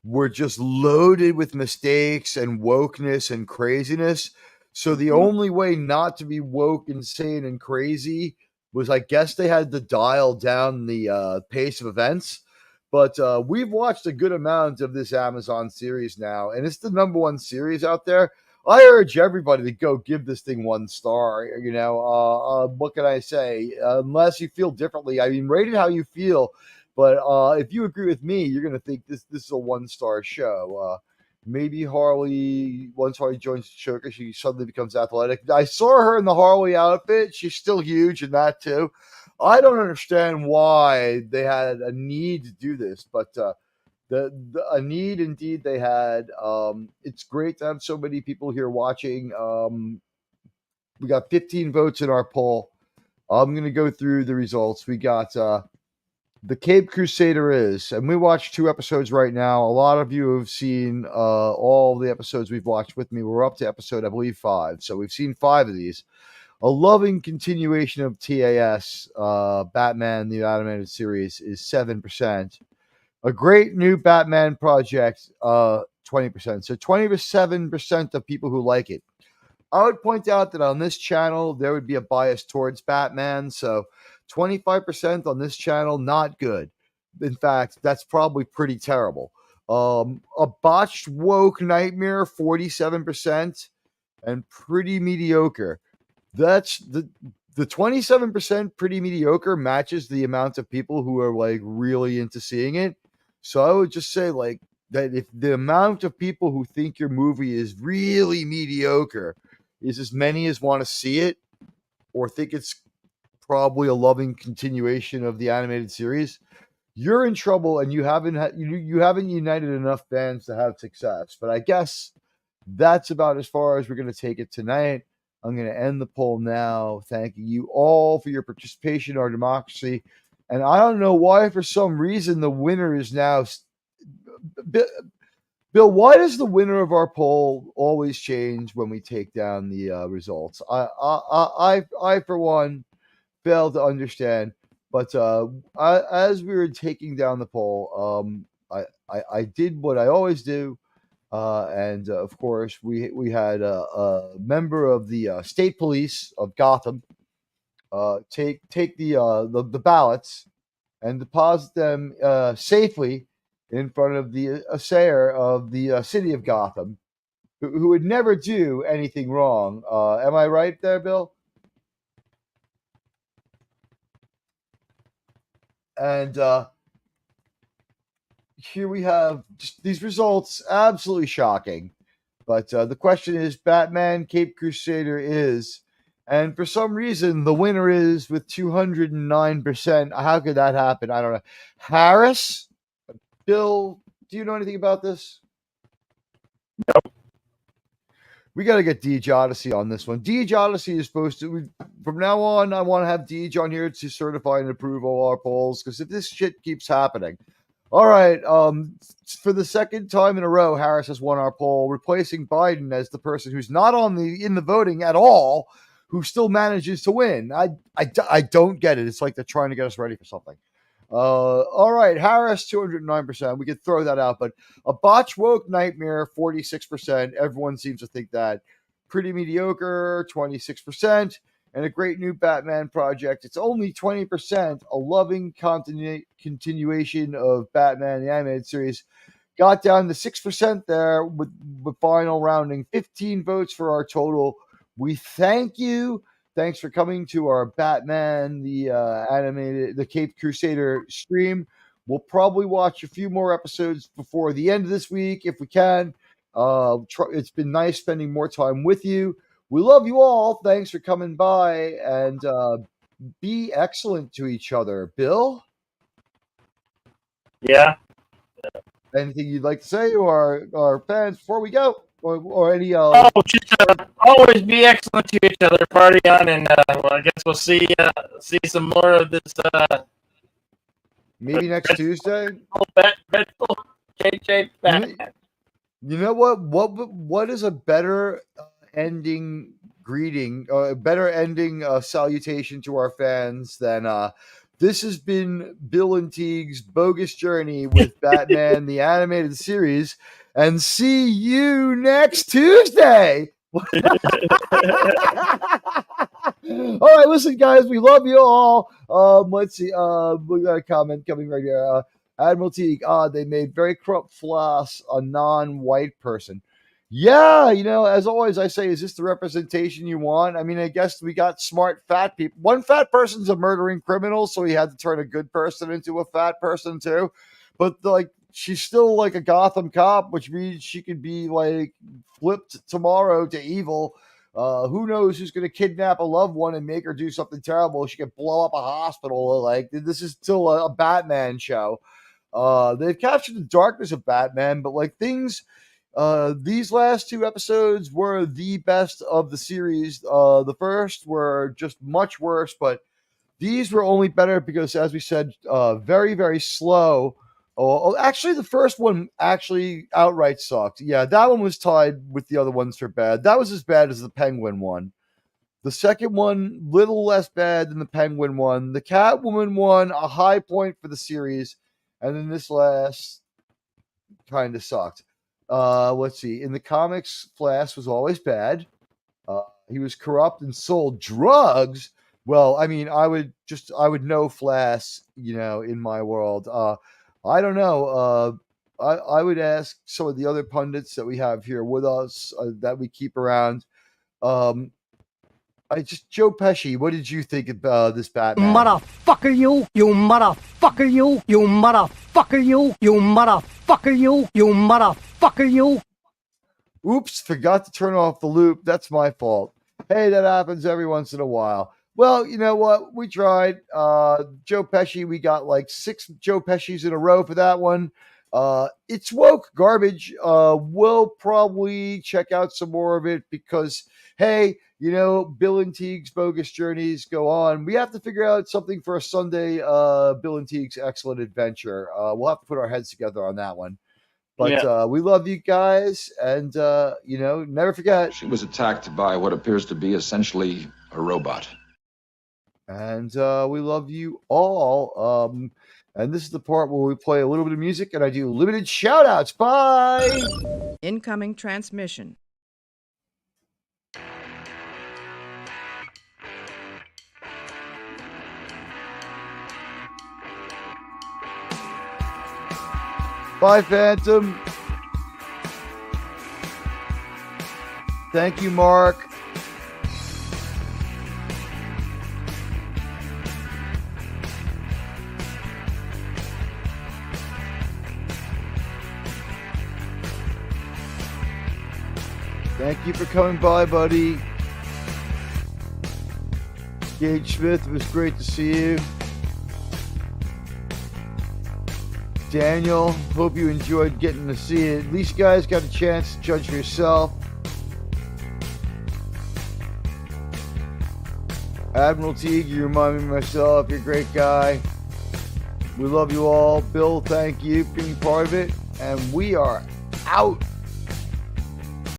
were just loaded with mistakes and wokeness and craziness. So the only way not to be woke, insane, and crazy was, I guess, they had to dial down the pace of events. But we've watched a good amount of this Amazon series now, and it's the #1 series out there. I urge everybody to go give this thing 1 star. You know, what can I say? Unless you feel differently, I mean, rate it how you feel. But if you agree with me, you're going to think this is a 1-star show. Maybe once Harley joins the show, she suddenly becomes athletic. I saw her in the Harley outfit. She's still huge in that too. I don't understand why they had a need to do this, but a need indeed they had. It's great to have so many people here watching. We got 15 votes in our poll. I'm going to go through the results. We got the Cape Crusader is, and we watched 2 episodes right now. A lot of you have seen all the episodes we've watched with me. We're up to episode, I believe, 5. So we've seen 5 of these. A loving continuation of TAS, Batman, the animated series, is 7%. A great new Batman project, 20%. So 27% of people who like it. I would point out that on this channel, there would be a bias towards Batman. So 25% on this channel, not good. In fact, that's probably pretty terrible. A botched woke nightmare, 47%, and pretty mediocre. That's the 27% pretty mediocre matches the amount of people who are like really into seeing it. So I would just say like that if the amount of people who think your movie is really mediocre is as many as want to see it or think it's probably a loving continuation of the animated series, you're in trouble and you haven't united enough fans to have success. But I guess that's about as far as we're going to take it tonight. I'm going to end the poll now. Thanking you all for your participation in our democracy. And I don't know why, for some reason, the winner is now. Bill, why does the winner of our poll always change when we take down the results? I, for one, fail to understand. But as we were taking down the poll, I did what I always do. And of course, we had a member of the state police of Gotham take the ballots and deposit them safely in front of the assayer of the city of Gotham, who would never do anything wrong. Am I right there, Bill? And here we have just these results, absolutely shocking. But the question is, Batman Cape Crusader is, and for some reason, the winner is with 209%. How could that happen? I don't know. Harris? Bill, do you know anything about this? Nope. We got to get Deej Odyssey on this one. Deej Odyssey is supposed to, from now on, I want to have Deej on here to certify and approve all our polls, because if this shit keeps happening. All right, for the second time in a row, Harris has won our poll, replacing Biden as the person who's not in the voting at all, who still manages to win. I don't get it. It's like they're trying to get us ready for something. All right, Harris, 209%. We could throw that out, but a botch woke nightmare, 46%. Everyone seems to think that. Pretty mediocre, 26%. And a great new Batman project. It's only 20%. A loving continuation of Batman, the animated series. Got down to 6% there with final rounding. 15 votes for our total. We thank you. Thanks for coming to our Batman, the Cape Crusader stream. We'll probably watch a few more episodes before the end of this week if we can. It's been nice spending more time with you. We love you all. Thanks for coming by, and be excellent to each other. Bill? Yeah. Anything you'd like to say to our fans before we go? Or any just always be excellent to each other. Party on, and well, I guess we'll see some more of this. Maybe next Tuesday. Dreadful JJ Batman. You know what? What is a better ending greeting, a better ending salutation to our fans than this has been Bill and Teague's bogus journey with Batman the animated series, and see you next Tuesday. All right, listen, guys, we love you all. Let's see. We got a comment coming right here. Admiral Teague, they made very corrupt floss a non-white person. Yeah, as always, I say, is this the representation you want? I mean, I guess we got smart fat people. One fat person's a murdering criminal, so he had to turn a good person into a fat person too. But she's still like a Gotham cop, which means she could be like flipped tomorrow to evil. Who knows who's going to kidnap a loved one and make her do something terrible? She could blow up a hospital. Like, this is still a Batman show. They've captured the darkness of Batman, but like things, these last two episodes were the best of the series. The first were just much worse, but these were only better because, as we said, very, very slow. Oh, actually, the first one actually outright sucked. Yeah, that one was tied with the other ones for bad. That was as bad as the Penguin one. The second one, little less bad than the Penguin one. The Catwoman one, a high point for the series. And then this last kind of sucked. Let's see. In the comics, Flash was always bad. He was corrupt and sold drugs. Well, I mean, I would know Flash, in my world. I don't know. I would ask some of the other pundits that we have here with us that we keep around. Joe Pesci, what did you think about this Batman? Motherfucker you motherfucker you motherfucker you motherfucker you motherfucker you. Oops, forgot to turn off the loop. That's my fault. Hey, that happens every once in a while. Well, you know what? We tried. Joe Pesci, we got like 6 Joe Pescis in a row for that one. It's woke garbage. We'll probably check out some more of it because, hey, Bill and Teague's Bogus Journeys go on. We have to figure out something for a Sunday Bill and Teague's Excellent Adventure. We'll have to put our heads together on that one. But we love you guys, and, never forget. She was attacked by what appears to be essentially a robot. And we love you all. And this is the part where we play a little bit of music, and I do limited shout-outs. Bye! Incoming transmission. Bye, Phantom. Thank you, Mark. Thank you for coming by, buddy. Gage Smith, it was great to see you. Daniel, hope you enjoyed getting to see it. At least you guys got a chance to judge for yourself. Admiral Teague, you remind me of myself. You're a great guy. We love you all. Bill, thank you for being part of it. And we are out.